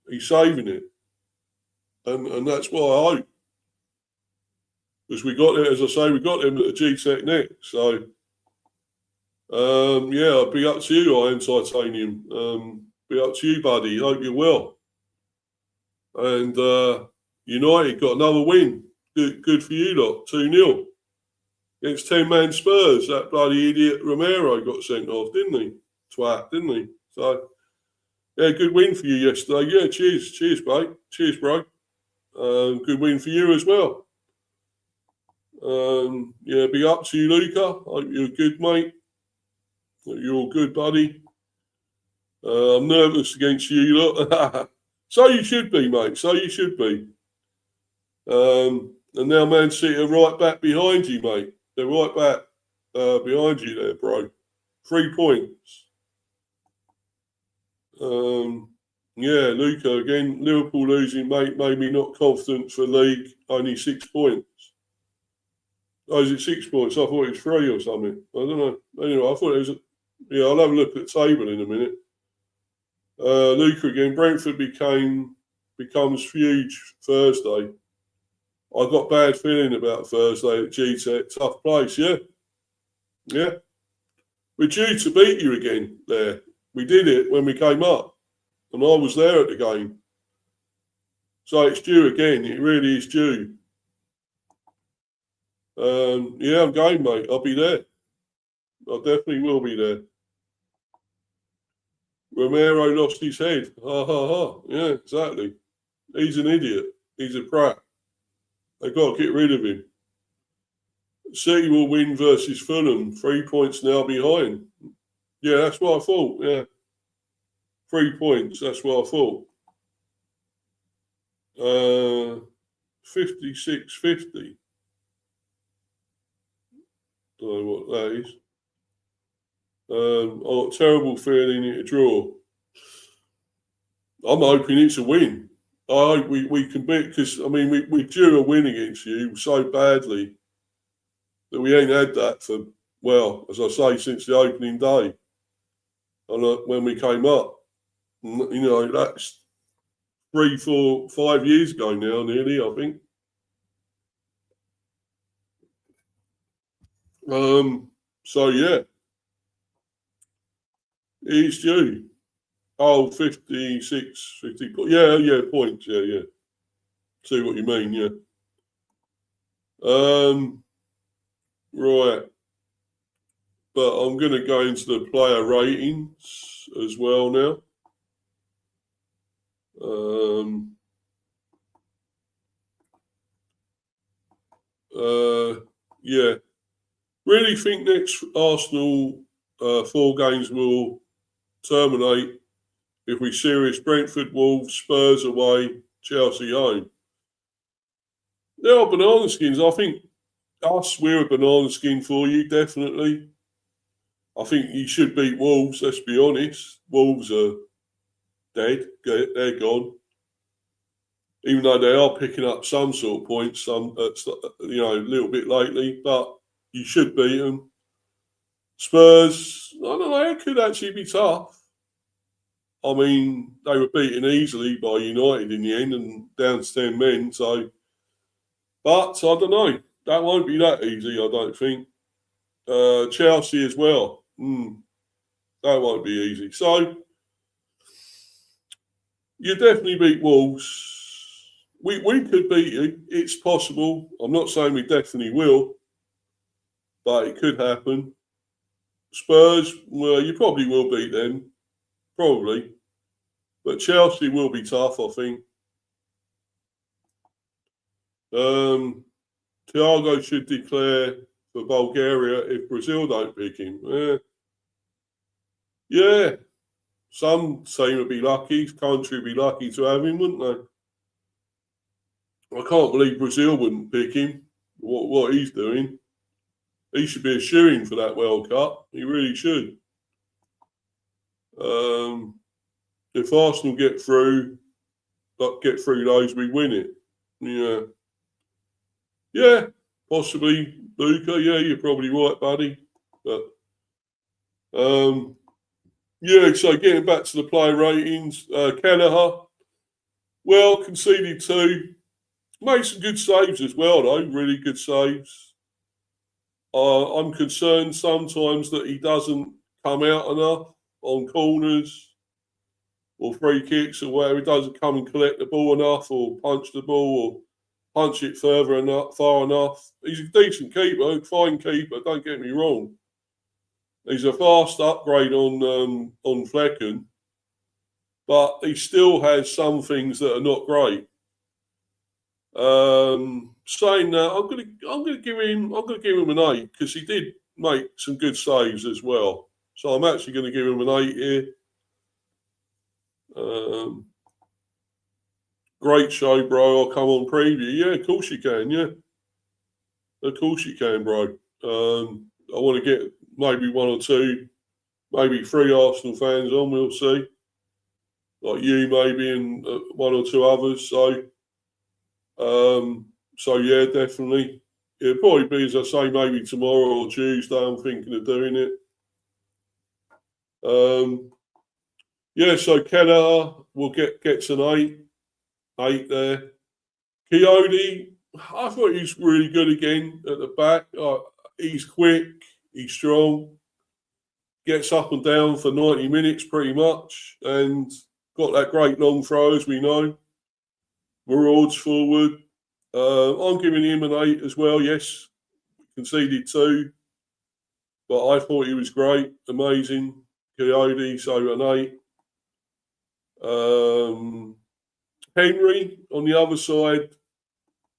S1: He's saving it. And that's what I hope. Because we got it, as I say, we got him at the GTEC next. So, yeah, I'll be up to you, Iron Titanium. Be up to you, buddy. Hope you're well. And United got another win. Good for you lot, 2-0. against 10-man Spurs. That bloody idiot Romero got sent off, didn't he? Twat, didn't he? So, yeah, good win for you yesterday. Yeah, cheers, mate. Cheers, bro. Good win for you as well. Yeah, be up to you, Luca. Hope you're good, mate. Hope you're all good, buddy. I'm nervous against you lot. So you should be, mate. So you should be. And now Man City are right back behind you, mate. They're right back behind you there, bro. 3 points. Yeah, Luca again. Liverpool losing, mate, made me not confident for league. Only 6 points. Oh, is it 6 points? I thought it was 3 or something. I don't know. Anyway, I thought it was. Yeah, I'll have a look at the table in a minute. Luca again. Brentford becomes huge Thursday. I got bad feeling about Thursday at GTEC. Tough place, yeah. Yeah. We're due to beat you again there. We did it when we came up. And I was there at the game. So it's due again. It really is due. Yeah, I'm going, mate. I'll be there. I definitely will be there. Romero lost his head. Ha, ha, ha. Yeah, exactly. He's an idiot. He's a prat. They've got to get rid of him. City will win versus Fulham. 3 points now behind. Yeah, that's what I thought. Yeah. 3 points. That's what I thought. 56-50. Don't know what that is. I've got a terrible feeling it's a draw. I'm hoping it's a win. I hope we can beat, because, I mean, we drew a win against you so badly that we ain't had that for, well, as I say, since the opening day. And when we came up, you know, that's 3, 4, 5 years ago now, nearly, I think. So, yeah. It's due. Oh, 56, 50. Yeah, points. Yeah. See what you mean, yeah. Right. But I'm going to go into the player ratings as well now. Yeah. Really think next Arsenal 4 games will terminate if we series Brentford, Wolves, Spurs away, Chelsea home. They are banana skins. I think we're a banana skin for you, definitely. I think you should beat Wolves, let's be honest. Wolves are dead. They're gone. Even though they are picking up some sort of points, some a little bit lately, but you should beat them. Spurs, I don't know, it could actually be tough. I mean, they were beaten easily by United in the end and down to 10 men, so. But I don't know. That won't be that easy, I don't think. Chelsea as well. That won't be easy. So, you definitely beat Wolves. We could beat you. It's possible. I'm not saying we definitely will, but it could happen. Spurs, well, you probably will beat them. Probably. But Chelsea will be tough, I think. Thiago should declare for Bulgaria if Brazil don't pick him. Yeah. Some team would be lucky. Country would be lucky to have him, wouldn't they? I can't believe Brazil wouldn't pick him. What he's doing. He should be a shoo-in for that World Cup. He really should. If Arsenal get through those, we win it. Yeah. Yeah, possibly, Luca. Yeah, you're probably right, buddy. But yeah, so getting back to the player ratings, Kelleher, well, conceded 2. Made some good saves as well, though. Really good saves. I'm concerned sometimes that he doesn't come out enough on corners or free kicks or whatever. He doesn't come and collect the ball enough or punch the ball or punch it further enough, far enough. He's a decent keeper, fine keeper. Don't get me wrong. He's a vast upgrade on Flecken, but he still has some things that are not great. Saying that, I'm gonna give him an 8 because he did make some good saves as well. So I'm actually going to give him an 8 here. Great show, bro. I'll come on preview. Yeah, of course you can. Yeah, of course you can, bro. I want to get maybe 1 or 2, maybe 3 Arsenal fans on. We'll see. Like you, maybe, and 1 or 2 others. So yeah, definitely. It'll probably be, as I say, maybe tomorrow or Tuesday. I'm thinking of doing it. Yeah, so Keller will gets an 8 there. Coyote, I thought he was really good again at the back. He's quick, he's strong, gets up and down for 90 minutes pretty much, and got that great long throw, as we know. Maraud's forward. I'm giving him an 8 as well, yes. Conceded 2, but I thought he was great, amazing. Coyote, so an 8. Henry, on the other side,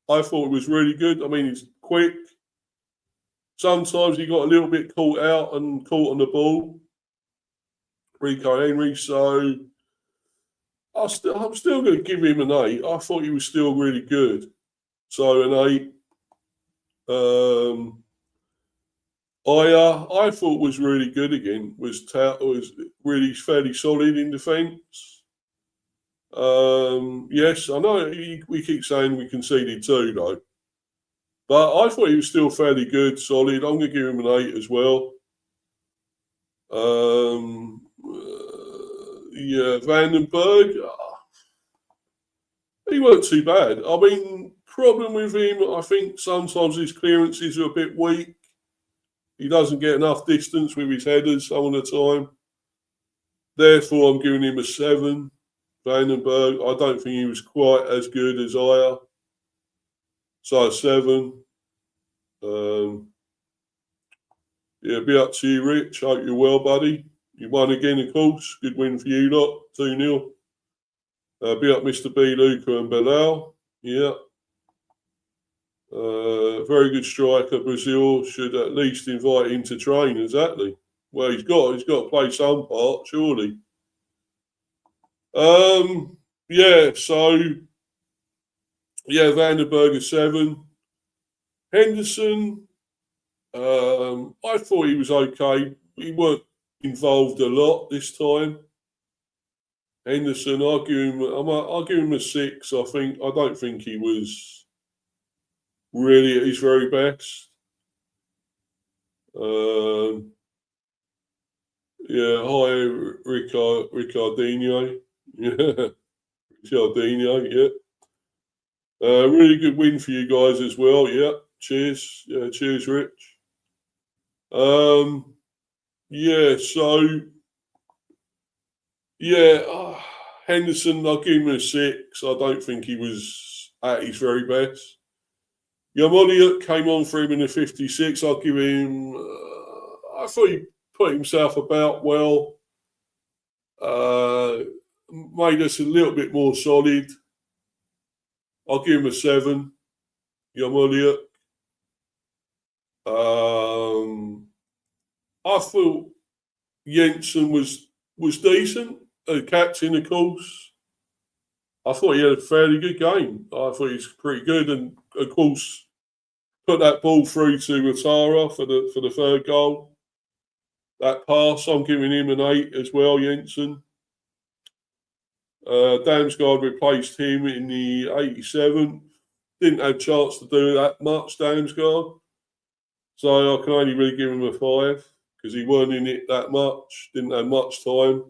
S1: I thought it was really good. I mean, he's quick. Sometimes he got a little bit caught out and caught on the ball. Rico Henry, so I'm still going to give him an 8. I thought he was still really good. So an 8. I thought was really good again. Was really fairly solid in defence. Yes, I know we keep saying we conceded 2 though, but I thought he was still fairly good, solid. I'm going to give him an 8 as well. Yeah, Vandenberg, he weren't too bad. I mean, problem with him, I think sometimes his clearances are a bit weak. He doesn't get enough distance with his headers some of the time. Therefore, I'm giving him a 7. Vandenberg, I don't think he was quite as good as Outtara. So a 7. Yeah, be up to you, Rich. Hope you're well, buddy. You won again, of course. Good win for you lot. 2-0. Be up, Mr. B, Luca and Bilal. Yeah. Very good striker. Brazil should at least invite him to train. Exactly. Well, he's got to play some part, surely. Yeah, so Vandenberg a 7. Henderson, I thought he was okay. He weren't involved a lot this time. Henderson, I'll give him a 6. I don't think he was really at his very best. Yeah, hi Ricardinho. Yeah, Ricardinho. Yeah. Really good win for you guys as well. Yeah, cheers. Yeah, cheers, Rich. Yeah, so yeah, Henderson, I'll give him a 6. I don't think he was at his very best. Yamoliuk came on for him in the 56. I'll give him. I thought he put himself about well. Made us a little bit more solid. I'll give him a 7. Yamoliuk. I thought Jensen was decent. The captain, of course. I thought he had a fairly good game. I thought he was pretty good, and of course, put that ball through to Outtara for the 3rd goal. That pass, I'm giving him an 8 as well, Jensen. Damsgaard replaced him in the 87th. Didn't have a chance to do that much, Damsgaard. So I can only really give him a 5 because he weren't in it that much. Didn't have much time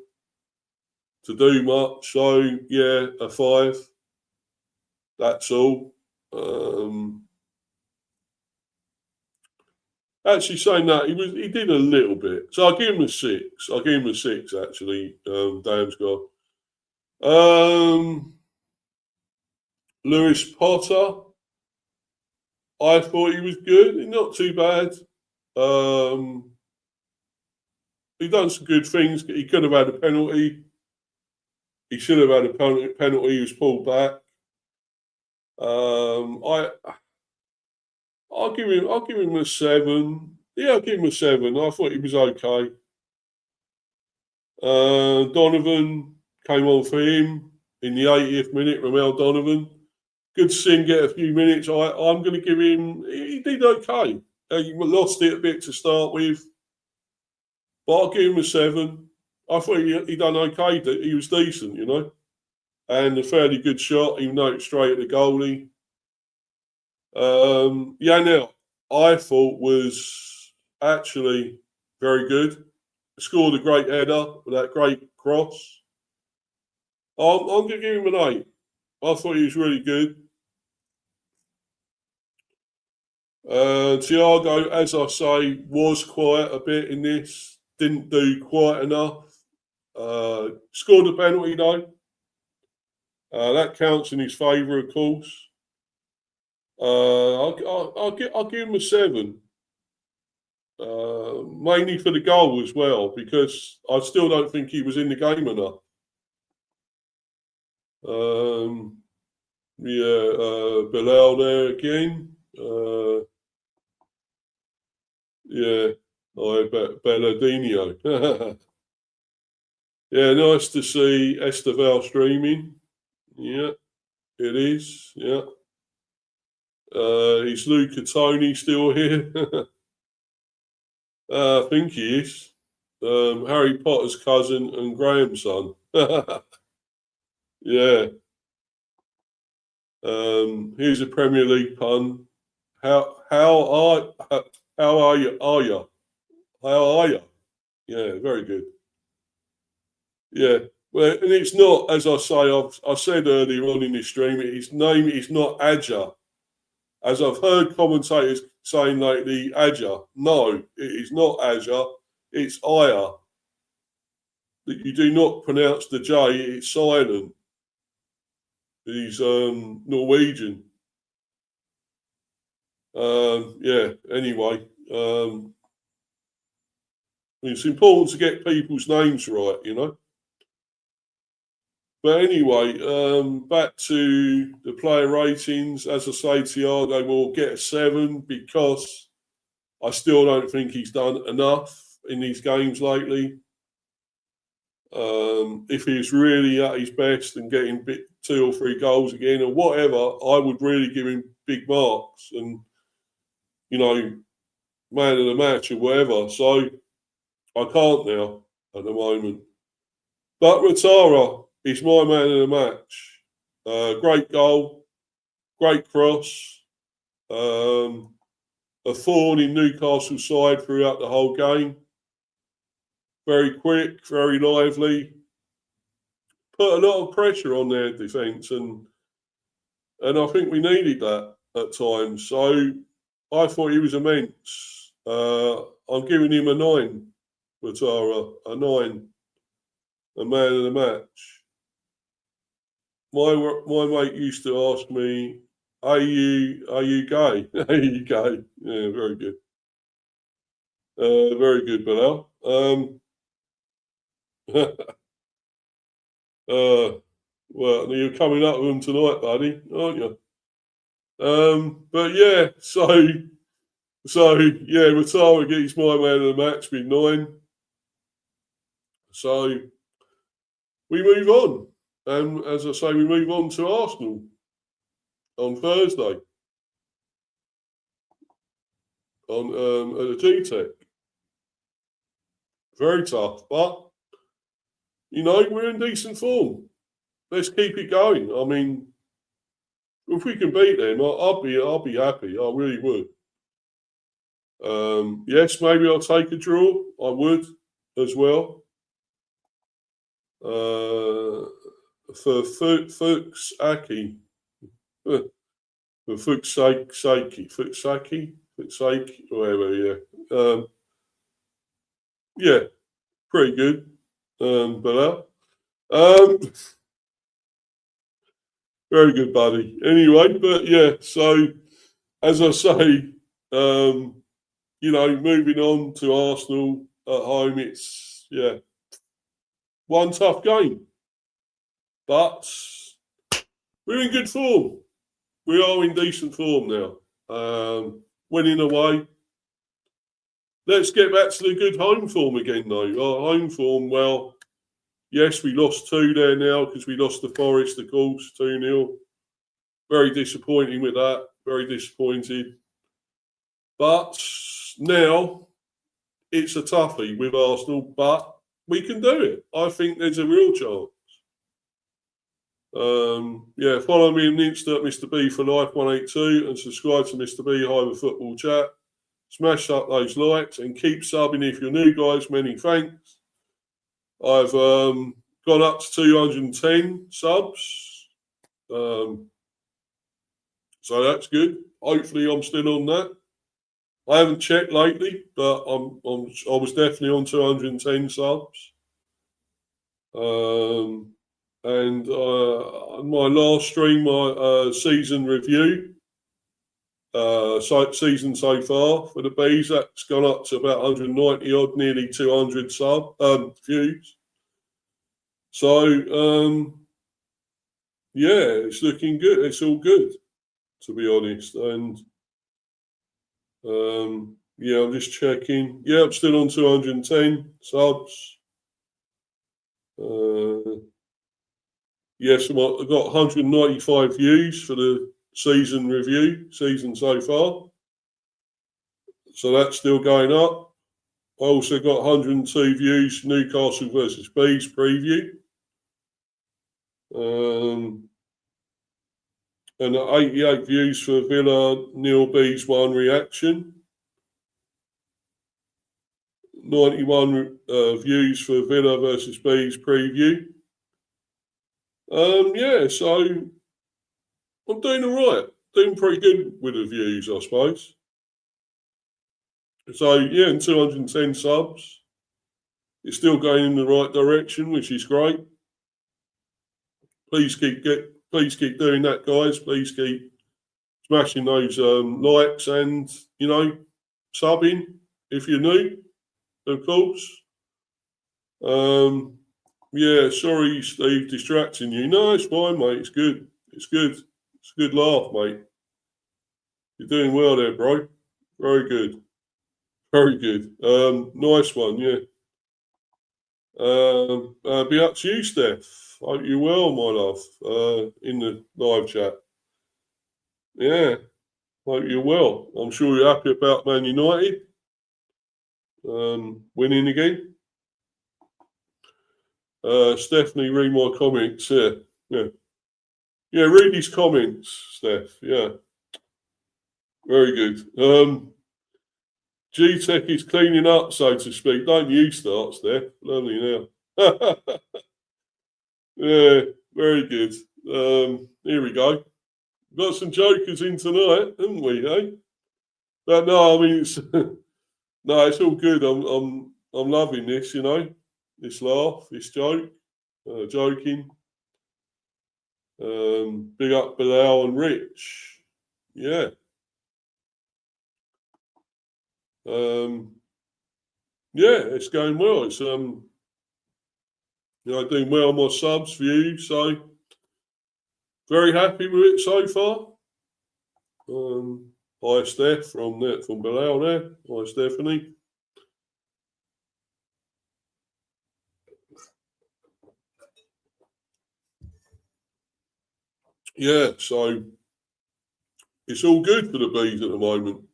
S1: to do much. So, yeah, a 5. That's all. Actually, saying that, he did a little bit. So I'll give him a 6. I'll give him a 6, actually, Damsgaard. Lewis Potter. I thought he was good. Not too bad. He done some good things. He could have had a penalty. He should have had a penalty. He was pulled back. I'll give him a 7. Yeah, I'll give him a 7. I thought he was okay. Donovan came on for him in the 80th minute. Ramel Donovan, good to see him get a few minutes. I'm going to give him. He did okay. He lost it a bit to start with, but I'll give him a 7. I thought he done okay. He was decent, you know, and a fairly good shot, even though it's straight at the goalie. Now I thought was actually very good. Scored a great header with that great cross. I'm going to give him an 8. I thought he was really good. Thiago, as I say, was quiet a bit in this. Didn't do quite enough. Scored a penalty though. That counts in his favour, of course. I'll give him a 7. Mainly for the goal as well, because I still don't think he was in the game enough. Bilal there again. Belladinho. Yeah, nice to see Esteval streaming. Yeah, it is. Yeah. Is Luca Tony still here? I think he is. Harry Potter's cousin and Graham's son. Yeah. Here's a Premier League pun. How are you? How are you? Yeah, very good. Yeah. Well, and it's not, as I say, I said earlier on in this stream, his name is not Adja. As I've heard commentators saying lately, Adja. No, it is not Adja. It's Aya. That you do not pronounce the J. It's silent. He's Norwegian. Yeah. Anyway, it's important to get people's names right, you know. But anyway, back to the player ratings. As I say, Thiago will get a 7 because I still don't think he's done enough in these games lately. If he's really at his best and getting 2 or 3 goals again or whatever, I would really give him big marks and, you know, man of the match or whatever. So I can't now at the moment. But Outtara is my man of the match. Great goal, great cross, a thorn in Newcastle's side throughout the whole game. Very quick, very lively. Put a lot of pressure on their defence, and I think we needed that at times. So I thought he was immense. I'm giving him a 9. Outtara, a 9. A man of the match. My mate used to ask me, "Are you gay? Are you gay?" Yeah, very good. Very good, Bilal. Well, you're coming up with them tonight, buddy, aren't you? But yeah, so yeah, Outtara gets my man of the match with 9. So we move on. And as I say, we move on to Arsenal on Thursday on at the GTEC. Very tough, but you know, we're in decent form. Let's keep it going. I mean, if we can beat them, I'll be happy. I really would. Yes, maybe I'll take a draw. I would as well. For Fuchs Aki. For Fuchsaki, whatever, yeah. Yeah, pretty good. But very good, buddy. Anyway, but yeah, so as I say, moving on to Arsenal at home, it's one tough game, but we're in good form. We are in decent form now. Winning away. Let's get back to the good home form again, though. Our home form, well, yes, we lost 2 there now because we lost to Forest, of course, 2-0. Very disappointing with that. Very disappointed. But now it's a toughie with Arsenal, but we can do it. I think there's a real chance. Follow me on Insta at Mr. B for Life 182 and subscribe to Mr. B Hive Football Chat. Smash up those likes and keep subbing if you're new, guys. Many thanks. I've gone up to 210 subs. So that's good. Hopefully I'm still on that. I haven't checked lately, but I was definitely on 210 subs. And my last stream, my season review, season so far for the Bees, that's gone up to about 190 odd, nearly 200 views. So it's looking good. It's all good, to be honest. And I'm just checking. Yeah, I'm still on 210 subs. Yes, I've got 195 views for the season review, season so far. So that's still going up. I also got 102 views, Newcastle versus Bees preview. And 88 views for Villa Neil Bees 1 reaction. 91 views for Villa versus Bees preview. So I'm doing all right. Doing pretty good with the views, I suppose. So, and 210 subs. It's still going in the right direction, which is great. Please keep doing that, guys. Please keep smashing those likes and, subbing if you're new, of course. Sorry, Steve, distracting you. No, it's fine, mate. It's good. It's good. It's a good laugh, mate. You're doing well there, bro. Very good. Very good. Nice one, yeah. Be up to you, Steph. Hope you're well, my love, in the live chat. Yeah, hope you're well. I'm sure you're happy about Man United winning again. Stephanie, read my comments. Yeah, read his comments, Steph. Yeah, very good. G-Tech is cleaning up, so to speak. Don't you start, Steph. Lovely now. Yeah, very good. Here we go. We've got some jokers in tonight, haven't we? Eh? But no, I mean, it's all good. I'm loving this. This laugh, this joke, joking. Big up Bilal and Rich. Yeah. It's going well. It's doing well on my subs, views, so very happy with it so far. Hi Steph from Bilal there. Hi Stephanie. Yeah, so it's all good for the Bees at the moment.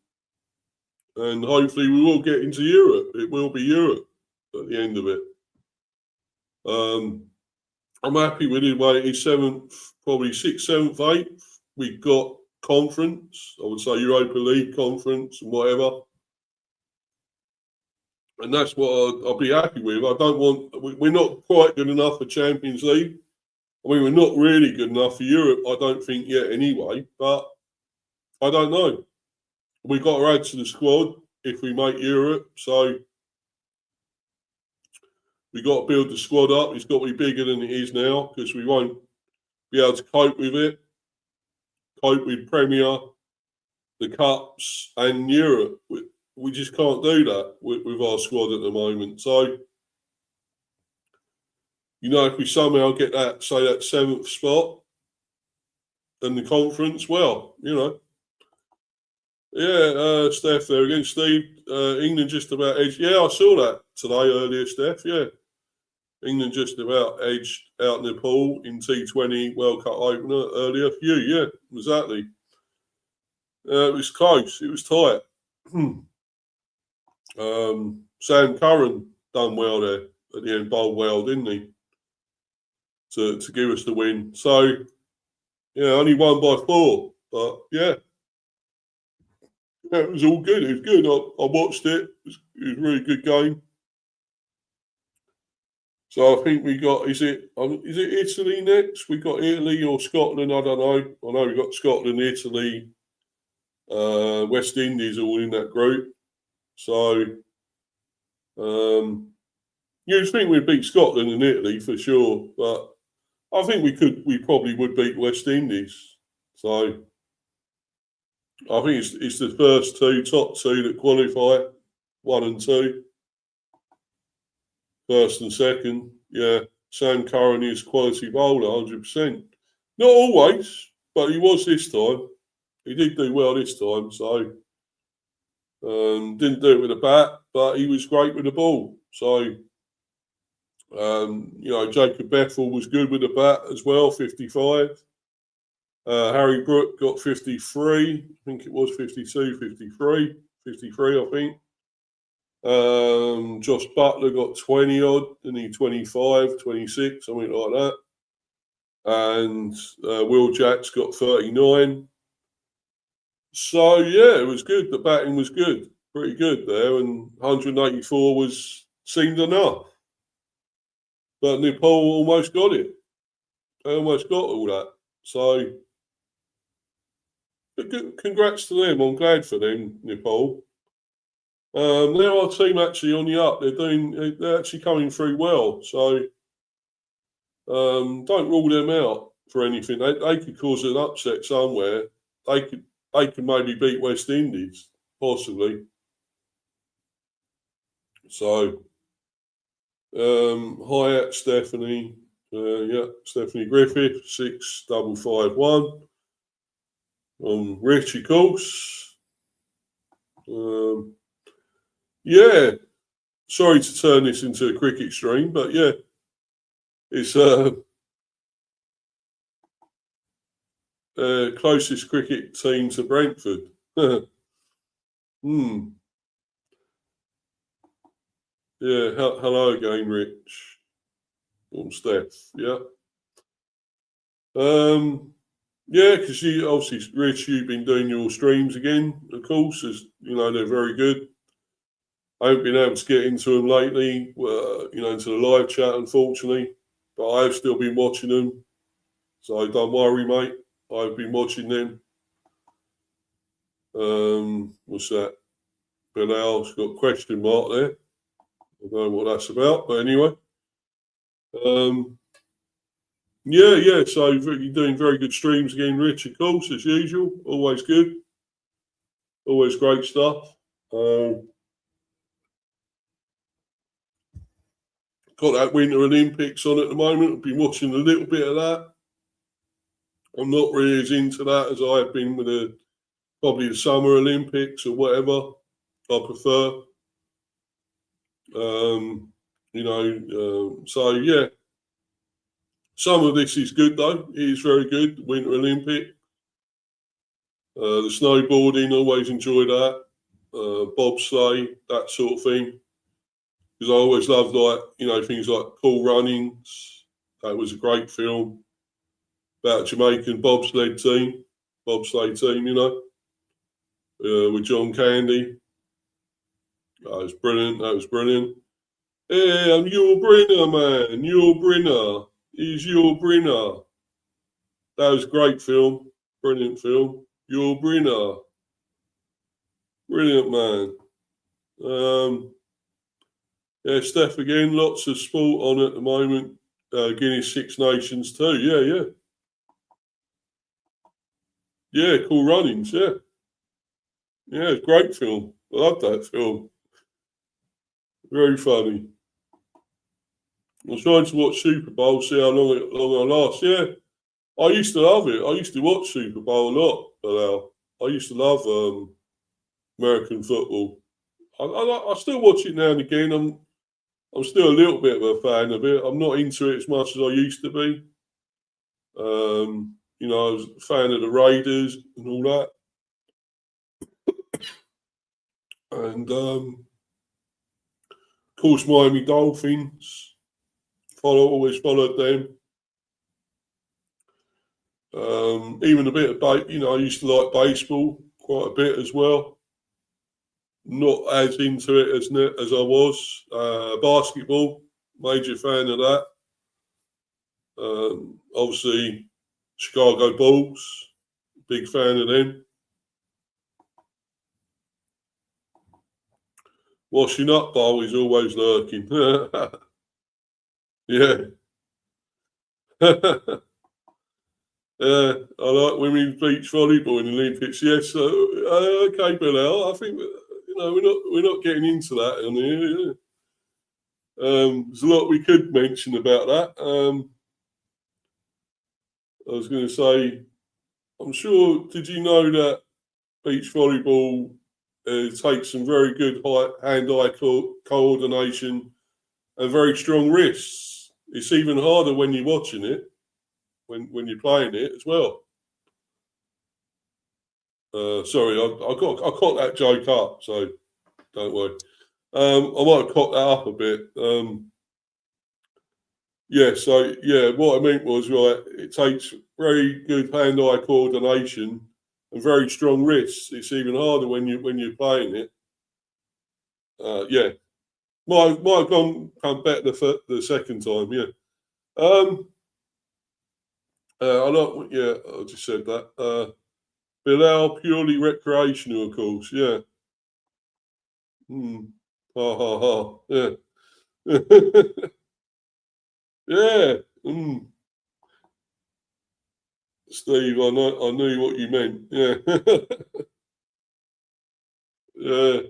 S1: And hopefully we will get into Europe. It will be Europe at the end of it. I'm happy with it. It's 7th, probably 6th, 7th, 8th. We've got conference. I would say Europa League conference and whatever. And that's what I'll be happy with. We're not quite good enough for Champions League. I mean, we're not really good enough for Europe, I don't think yet anyway. But I don't know. We've got to add to the squad if we make Europe. So we've got to build the squad up. It's got to be bigger than it is now because we won't be able to cope with it. Cope with Premier the Cups and Europe. We just can't do that with our squad at the moment. So, you know, if we somehow get that, say, that 7th spot in the conference, well, you know. Yeah, Steph there again. Steve, England just about edged. Yeah, I saw that today earlier, Steph. Yeah. England just about edged out Nepal in T20 World Cup opener earlier. Yeah, exactly. It was close. It was tight. Sam Curran done well there at the end, bowled well, didn't he? To give us the win. So, yeah, only won by 4. But, yeah, it was all good. It was good. I watched it. It was a really good game. So I think we got, is it Italy next? We got Italy or Scotland, I don't know. I know we got Scotland, Italy, West Indies all in that group. So you'd think we'd beat Scotland and Italy for sure, but I think we probably would beat West Indies. So I think it's the first top two that qualify, 1 and 2. First and second, yeah. Sam Curran is quality bowler, 100%. Not always, but he was this time. He did do well this time, so didn't do it with a bat, but he was great with the ball. So, you know, Jacob Bethel was good with the bat as well, 55. Harry Brook got 53. I think it was 52, 53, I think. Josh Butler got 20 odd, and he 25, 26, something like that. And Will Jacks got 39. So, yeah, it was good. The batting was good. Pretty good there. And 184 seemed enough. But Nepal almost got it. They almost got all that. So, congrats to them. I'm glad for them, Nepal. They're our team actually on the up. They're actually coming through well. So, don't rule them out for anything. They could cause an upset somewhere. They could maybe beat West Indies, possibly. So, hi at Stephanie. Stephanie Griffith, 6551. Rich, of course. Yeah. Sorry to turn this into a cricket stream, but yeah. It's closest cricket team to Brentford. Yeah, hello again, Rich. Steph, yeah. Yeah, because you obviously, Rich, you've been doing your streams again, of course, as you know, they're very good. I haven't been able to get into them lately, into the live chat, unfortunately, but I've still been watching them. So don't worry, mate. I've been watching them. What's that? Bilal's got a question mark there. I don't know what that's about, but anyway. Yeah. So you're doing very good streams again, Rich, of course, as usual. Always good. Always great stuff. Got that Winter Olympics on at the moment. I've been watching a little bit of that. I'm not really as into that as I have been with probably the Summer Olympics or whatever. I prefer. So yeah. Some of this is good though. It is very good. Winter Olympic. The snowboarding, always enjoy that. Bobsleigh, that sort of thing. Because I always loved things like Cool Runnings. That was a great film about a Jamaican bobsleigh team, with John Candy. That was brilliant. Hey, I'm your Brinner, man. Your Brinner. He's your Brinner. That was a great film. Brilliant film. Your Brinner. Brilliant, man. Yeah, Steph again. Lots of sport on at the moment. Guinness Six Nations too. Yeah. Yeah, Cool Runnings, yeah. Yeah, great film. I love that film. Very funny. I was trying to watch Super Bowl, see how long I last. Yeah, I used to love it. I used to watch Super Bowl a lot. But I used to love American football. I still watch it now and again. I'm still a little bit of a fan of it. I'm not into it as much as I used to be. I was a fan of the Raiders and all that. And of course, Miami Dolphins. Always followed them. Even a bit of I used to like baseball quite a bit as well. Not as into it as I was. Basketball, major fan of that. Obviously, Chicago Bulls, big fan of them. Washing Up Bowl is always lurking. Yeah. I like women's beach volleyball in the Olympics. Yes, okay, Bilal. I think we're not getting into that on here. There's a lot we could mention about that. I was going to say, I'm sure. Did you know that beach volleyball takes some very good hand-eye coordination and very strong wrists? It's even harder when you're watching it, when you're playing it as well. Sorry, I caught that joke up, so don't worry. I might have caught that up a bit. What I meant was, right, it takes very good hand-eye coordination and very strong wrists. It's even harder when you're playing it. Might have come better the second time. Yeah. I just said that. Bilal, purely recreational, of course. Yeah. Hmm. Ha ha ha. Yeah. Yeah. Mm. Steve, I knew what you meant. Yeah. Yeah.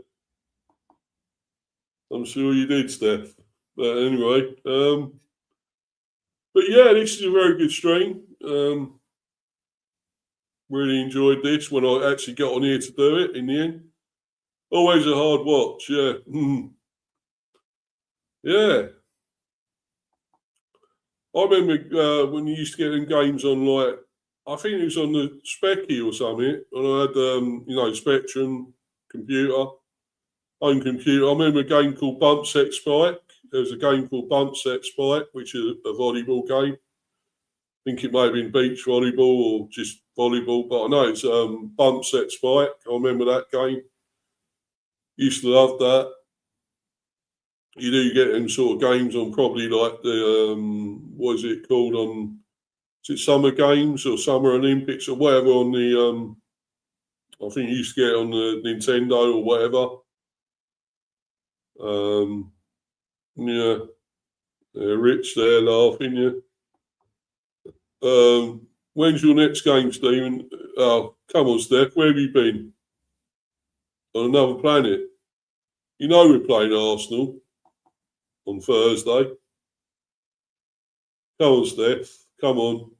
S1: I'm sure you did, Steph. But anyway, but yeah, this is a very good stream. Really enjoyed this when I actually got on here to do it in the end. Always a hard watch, yeah. Yeah. I remember when you used to get them games on, like, I think it was on the Specky or something, and I had, Spectrum computer, home computer. I remember a game called Bump Set Spike. There was a game called Bump Set Spike, which is a volleyball game. I think it may have been beach volleyball or just volleyball, but I know it's Bump Set Spike. I remember that game. Used to love that. You do get them sort of games on probably like the what is it called on? Is it Summer Games or Summer Olympics or whatever on the I think you used to get it on the Nintendo or whatever. Yeah, Rich there laughing. Yeah. When's your next game, Stephen? Oh, come on, Steph. Where have you been? On another planet. You know we're playing Arsenal on Thursday. Come on, Steph. Come on.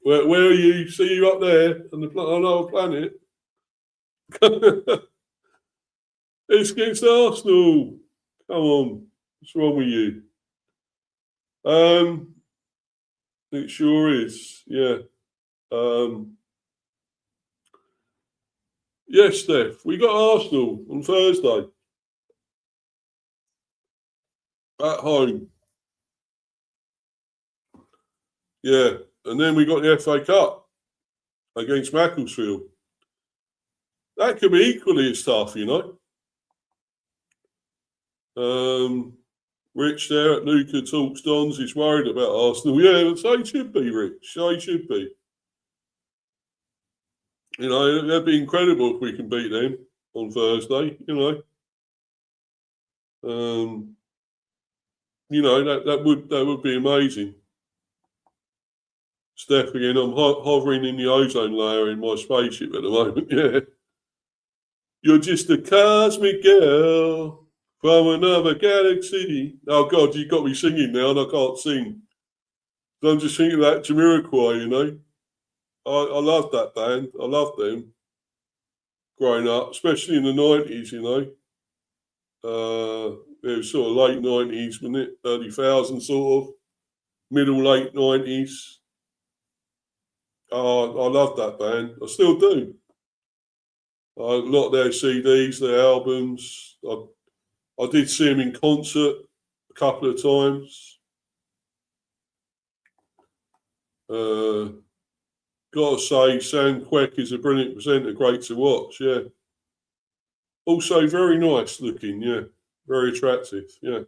S1: Where are you? See you up there on another planet. It's against Arsenal. Come on. What's wrong with you? It sure is. Yeah. Yes, Steph. We got Arsenal on Thursday at home. Yeah. And then we got the FA Cup against Macclesfield. That could be equally as tough, Rich there at Luca Talks Dons is worried about Arsenal. Yeah, so he should be, Rich. So he should be. That'd be incredible if we can beat them on Thursday, that would be amazing. Steph again, I'm hovering in the ozone layer in my spaceship at the moment. Yeah. You're just a cosmic girl from another galaxy. Oh, God, you got me singing now and I can't sing. So I'm just thinking of that Jamiroquai, you know. I love that band. I love them growing up, especially in the 90s, you know. It was sort of late 90s, wasn't it? Early 2000s, sort of. Middle, late 90s. I love that band. I still do. A lot of their CDs, their albums. I did see them in concert a couple of times. Gotta say, Sam Quek is a brilliant presenter, great to watch, yeah. Also very nice looking, yeah. Very attractive, yeah.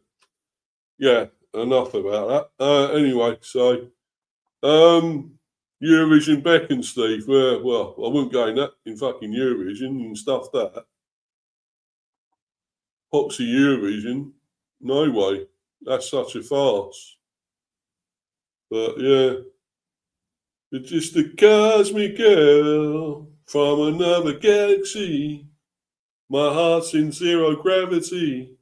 S1: Yeah, enough about that. Anyway, so Eurovision beckons, Steve. Well, I wouldn't go in that in fucking Eurovision and stuff that. Popsy Eurovision, no way. That's such a farce. But yeah, it's just a cosmic girl from another galaxy. My heart's in zero gravity.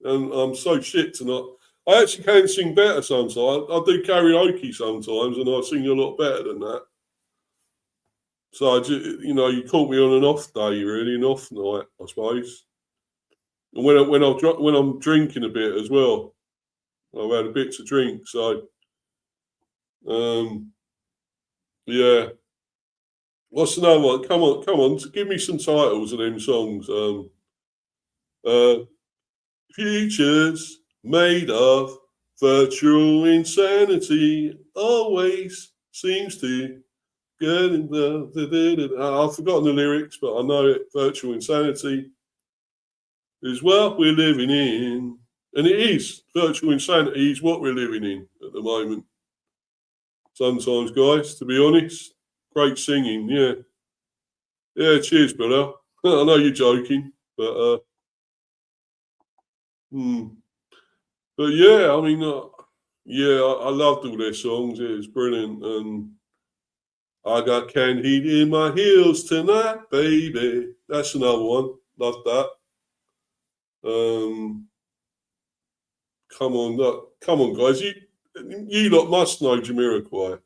S1: And I'm so shit tonight. I actually can sing better sometimes. I do karaoke sometimes and I sing a lot better than that. So, you caught me on an off day, really, an off night, I suppose. And when I'm drinking a bit as well, I've had a bit to drink. So, yeah. What's another one? Come on. Give me some titles of them songs. Futures made of virtual insanity always seems to get in the. I've forgotten the lyrics, but I know it. Virtual insanity is what we're living in, and it is. Virtual insanity is what we're living in at the moment. Sometimes, guys, to be honest, great singing, yeah. Yeah, cheers, brother. I know you're joking, but But yeah, I mean, I loved all their songs. It was brilliant, and I got canned heat in my heels tonight, baby. That's another one. Love that. Come on, guys. You lot must know Jamiroquai.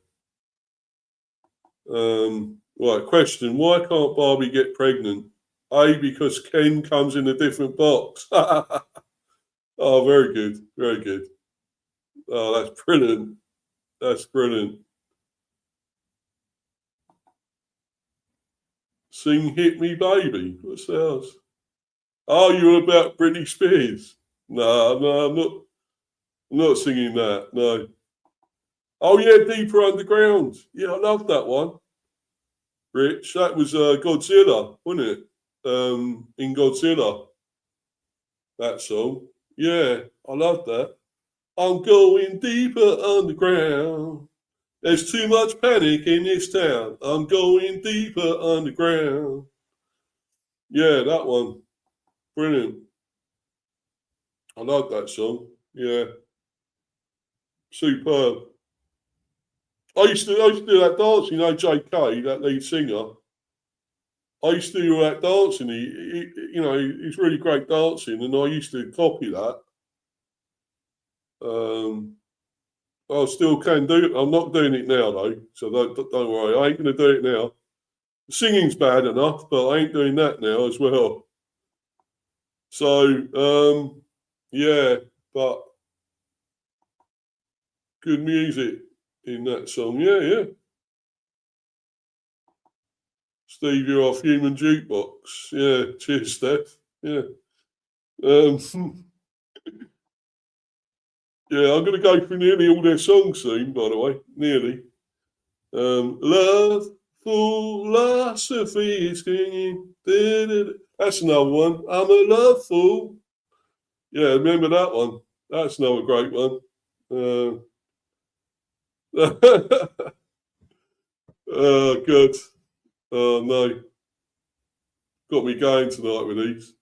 S1: Right, question: why can't Barbie get pregnant? A, because Ken comes in a different box. Oh, very good, very good. Oh, that's brilliant. That's brilliant. Sing Hit Me Baby. What's else? Oh, you're about Britney Spears. No, I'm not singing that. No. Oh, yeah, Deeper Underground. Yeah, I love that one. Rich, that was Godzilla, wasn't it? In Godzilla, that song. Yeah, I love that. I'm going deeper underground. There's too much panic in this town. I'm going deeper underground. Yeah, that one. Brilliant. I love that song. Yeah. Superb. I used to do that dance, JK, that lead singer. I used to do that dancing. He's really great dancing, and I used to copy that. I still can do it. I'm not doing it now though, so don't worry. I ain't going to do it now. The singing's bad enough, but I ain't doing that now as well. So yeah, but good music in that song. Yeah. Steve, you're off Human Jukebox. Yeah, cheers, Steph. Yeah. Yeah, I'm going to go through nearly all their songs soon, by the way. Nearly. Love philosophy is singing. That's another one. I'm a love fool. Yeah, remember that one? That's another great one. Oh, good. Oh, no. Got me going tonight with these.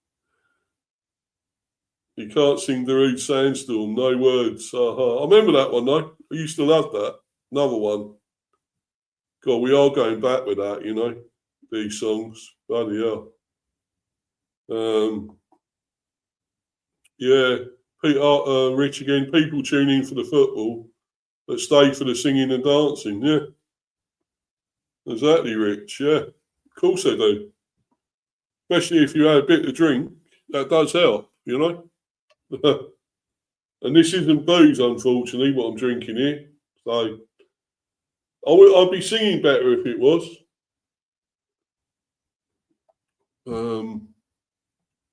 S1: You can't sing Darude Sandstorm, no words. I remember that one, though. I used to love that. Another one. God, we are going back with that, these songs. Bloody hell. Yeah, Rich again. People tune in for the football, but stay for the singing and dancing. Yeah, exactly, Rich. Yeah, of course they do. Especially if you had a bit to drink, that does help, you know. And this isn't booze, unfortunately, what I'm drinking here. So I'd be singing better if it was.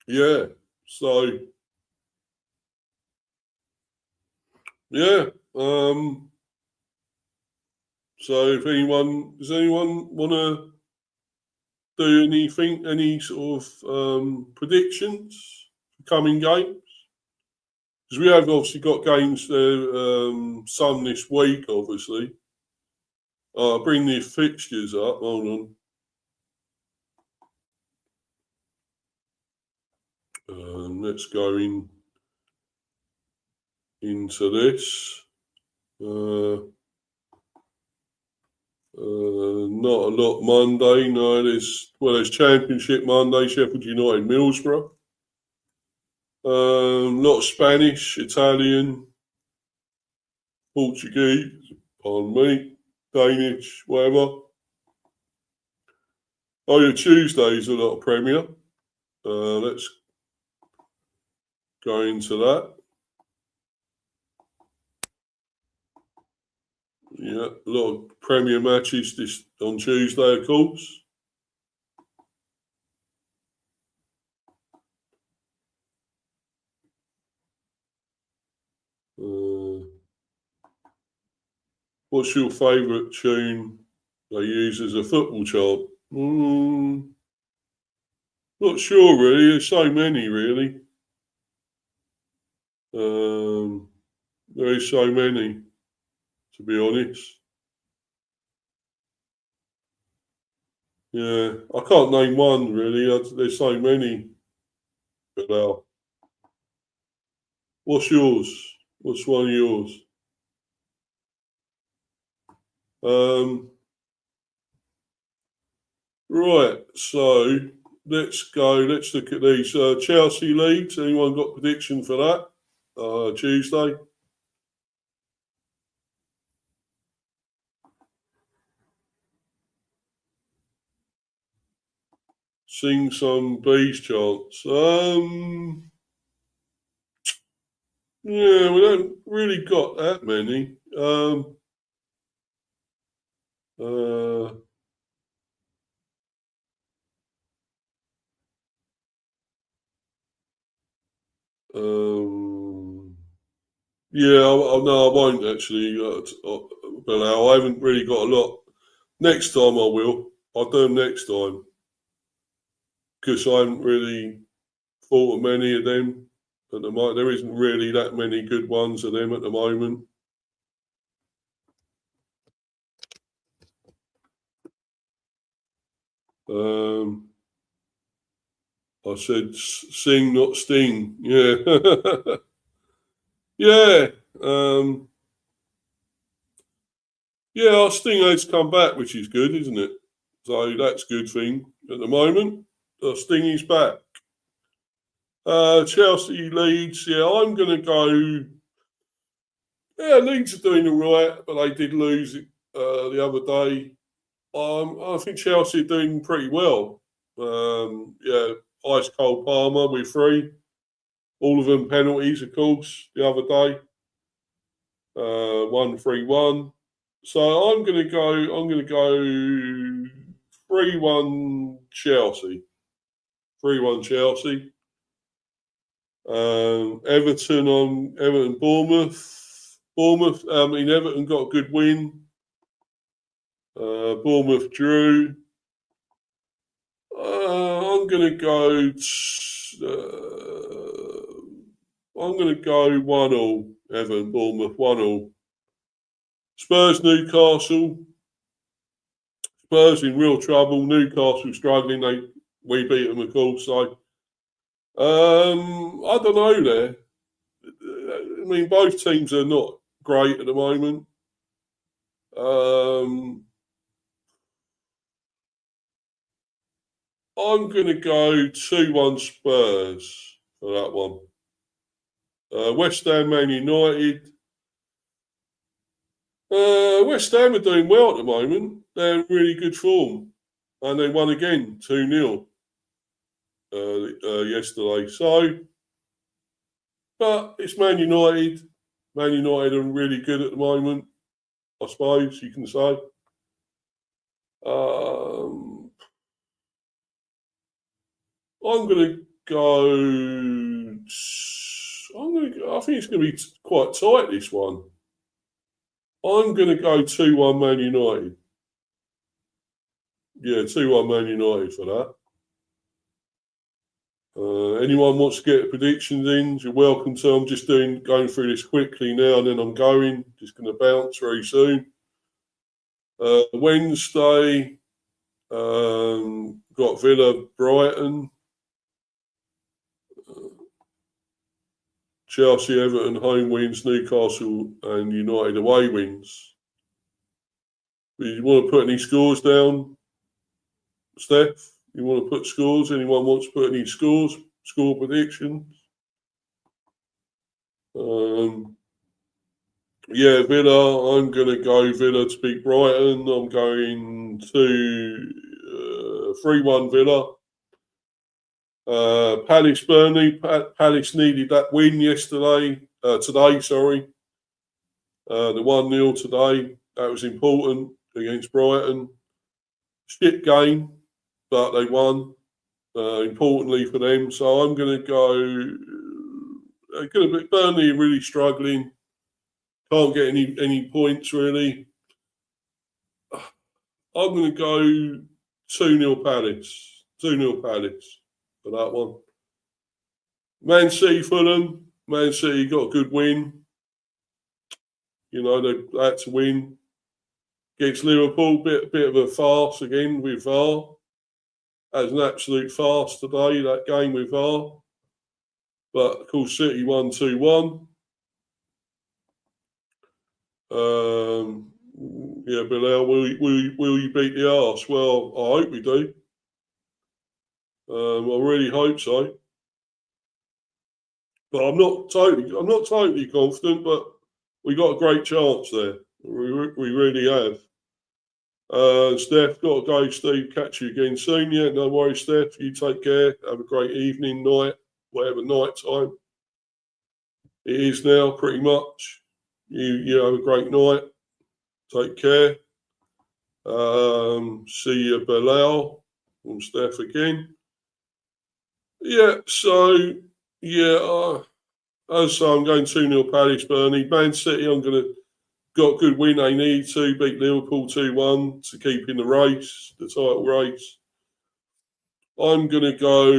S1: Yeah. So yeah. So if does anyone want to do anything, any sort of predictions for coming games? Because we have obviously got games, some this week, obviously. I'll bring the fixtures up. Hold on. Let's go into this. Not a lot Monday. No, there's Championship Monday, Sheffield United, Middlesbrough. Lot of Spanish, Italian, Portuguese, pardon me, Danish, whatever. Oh yeah, Tuesday's a lot of Premier. Let's go into that. Yeah, a lot of Premier matches this on Tuesday, of course. What's your favourite tune they use as a football chant? Not sure, really. There's so many, really. There is so many, to be honest. Yeah, I can't name one, really. There's so many. But now, what's yours? What's one of yours? Right, so let's go. Let's look at these. Chelsea Leeds. Anyone got prediction for that? Tuesday. Sing some bees chants. Yeah, we don't really got that many. Yeah, no, I won't actually. But I haven't really got a lot. Next time I will. I'll do them next time because I haven't really thought of many of them at the moment. There isn't really that many good ones of them at the moment. I said sing, not sting. Yeah. Yeah. Yeah, our Stingo's come back, which is good, isn't it? So that's a good thing at the moment. Stingy's back. Chelsea, Leeds. Yeah, I'm going to go. Yeah, Leeds are doing all right, but they did lose the other day. I think Chelsea are doing pretty well. Yeah, ice cold Palmer with 3. All of them penalties, of course, the other day. 1-3-1. So I'm going to go 3-1 Chelsea. 3-1 Chelsea. Everton Bournemouth. Everton got a good win. Bournemouth drew. I'm going to go. I'm going to go 1-1. Everton Bournemouth 1-1. Spurs Newcastle. Spurs in real trouble. Newcastle struggling. We beat them, of course. So I don't know there. I mean, both teams are not great at the moment. I'm I'm going to go 2-1 Spurs for that one. West Ham, Man United. West Ham are doing well at the moment. They're in really good form. And they won again, 2-0 yesterday. So, but it's Man United. Man United are really good at the moment, I suppose you can say. I'm going to go. I think it's going to be quite tight, this one. I'm going to go 2-1 Man United. Yeah, 2-1 Man United for that. Anyone wants to get predictions in, you're welcome to. I'm just going through this quickly now, and then I'm going. Just going to bounce very soon. Wednesday, got Villa, Brighton. Chelsea, Everton home wins, Newcastle and United away wins. You want to put any scores down, Steph? You want to put scores? Anyone wants to put any scores? Score predictions? Yeah, Villa. I'm going to go Villa to beat Brighton. I'm going to 3-1 Villa. Palace, Burnley. Palace needed that win today, sorry. The 1-0 today. That was important against Brighton. Shit game, but they won. Importantly for them. So I'm going to go. Burnley are really struggling. Can't get any points really. I'm going to go 2-0 Palace. 2-0 Palace for that one. Man City, Fulham. Man City got a good win. You know, they had to win. Against Liverpool, bit of a farce again with VAR. That was an absolute farce today, that game with VAR. But, of course, City won 2-1. Yeah, Bilal, will you beat the arse? Well, I hope we do. I really hope so. But I'm not totally confident, but we got a great chance there. We really have. Steph, got to go, Steve. Catch you again soon. Yeah, no worries, Steph. You take care. Have a great evening, night, whatever night time it is now, pretty much. You have a great night. Take care. See you, Bilal. And Steph again. Yeah, so, yeah, as I say, I'm going 2-0 Palace, Burnley. Man City, got a good win they need to, beat Liverpool 2-1 to keep in the race, the title race. I'm going to go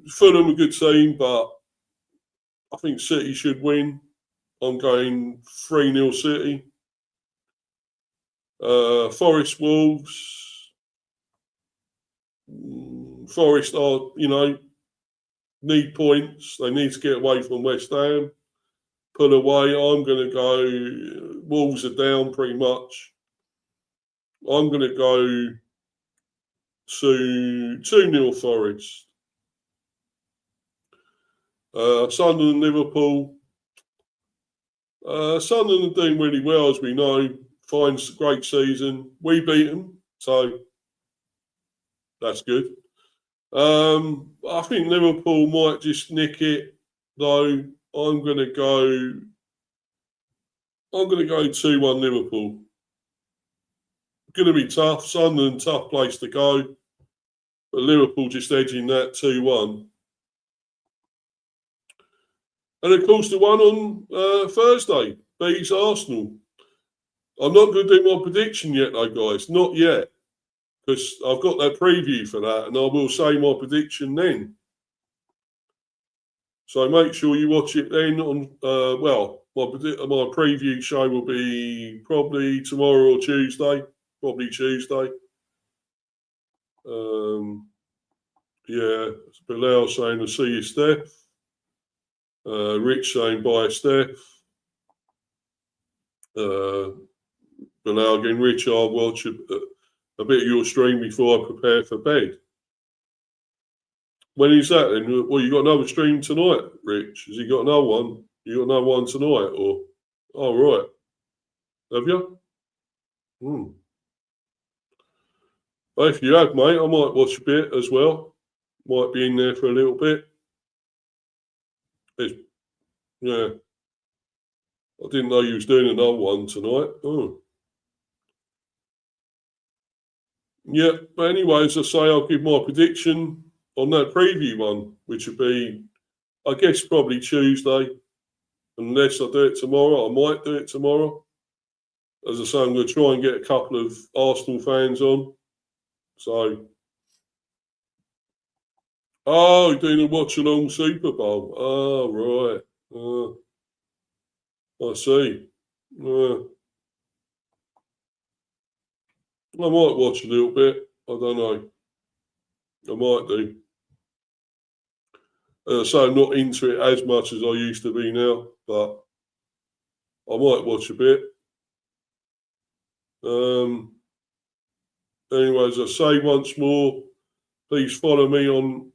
S1: Fulham, a good team, but I think City should win. I'm going 3-0 City. Forest, Wolves. Forest are, need points. They need to get away from West Ham. Pull away. I'm going to go. Wolves are down pretty much. I'm going to go to 2-0 Forest. Sunderland, Liverpool. Sunderland are doing really well, as we know. Finds a great season. We beat them, so that's good. I think Liverpool might just nick it, though. I'm going to go 2-1 Liverpool. Going to be tough. Sunderland, tough place to go. But Liverpool just edging that 2-1. And of course, the one on Thursday beats Arsenal. I'm not going to do my prediction yet, though, guys. Not yet. Because I've got that preview for that, and I will say my prediction then. So make sure you watch it then. My preview show will be probably tomorrow or Tuesday. Probably Tuesday. Yeah, Bilal saying, "I see you, Steph." Rich saying, "Bye, Steph." Bilal again, Rich, I'll watch a bit of your stream before I prepare for bed. When is that then? Well, you got another stream tonight, Rich? Has he got another one? You got another one tonight, or? Oh, right. Have you? Hmm. Well, if you have, mate, I might watch a bit as well. Might be in there for a little bit. Yeah. I didn't know you was doing another one tonight. Oh. Yeah, but anyway, as I say, I'll give my prediction on that preview one, which would be, I guess, probably Tuesday. Unless I do it tomorrow, I might do it tomorrow. As I say, I'm going to try and get a couple of Arsenal fans on. So, oh, you're doing a watch along Super Bowl. Oh, right. I see. I might watch a little bit. I don't know. I might do. So I'm not into it as much as I used to be now, but I might watch a bit. Anyway, as I say once more, please follow me on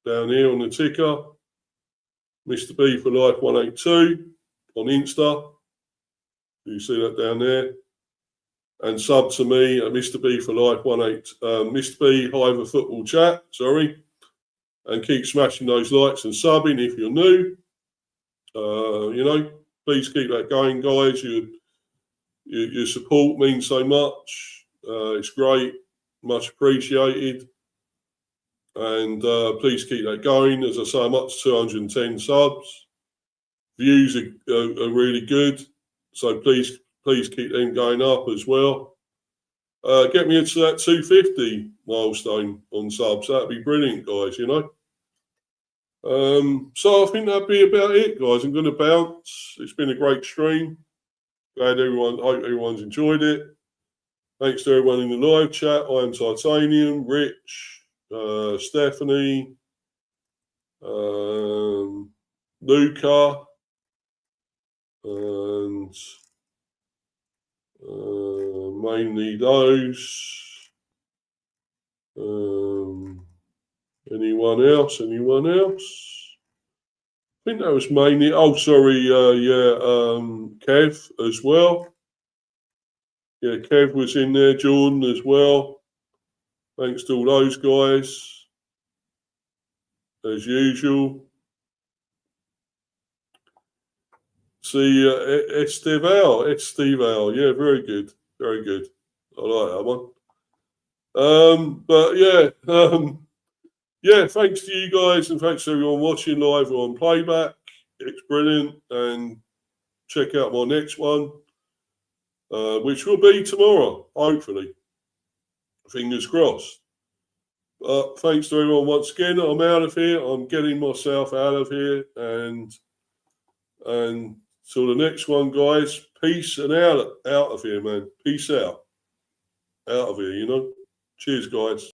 S1: down here on the ticker, Mr. B for Life 182 on Insta. You see that down there, and sub to me at Mr. B for Life 18, Mr. B Hiver Football Chat. Sorry, and keep smashing those likes and subbing if you're new. Please keep that going, guys. Your support means so much. It's great, much appreciated. And please keep that going. As I say, I'm up to 210 subs. Views are really good. So please keep them going up as well. Get me into that 250 milestone on subs. That'd be brilliant, guys, So I think that'd be about it, guys. I'm going to bounce. It's been a great stream. Hope everyone's enjoyed it. Thanks to everyone in the live chat. I am Titanium, Rich, Stephanie, Luca, and mainly those. Anyone else? I think that was mainly. Oh, sorry. Kev as well. Yeah, Kev was in there. Jordan as well. Thanks to all those guys. As usual. See, Esteval. Yeah, very good. Very good. I like that one. But yeah. Yeah, thanks to you guys and thanks to everyone watching live or on playback. It's brilliant. And check out my next one, which will be tomorrow, hopefully. Fingers crossed. Thanks to everyone once again. I'm out of here. I'm getting myself out of here. And till the next one, guys, peace and out of here, man. Peace out. Out of here, Cheers, guys.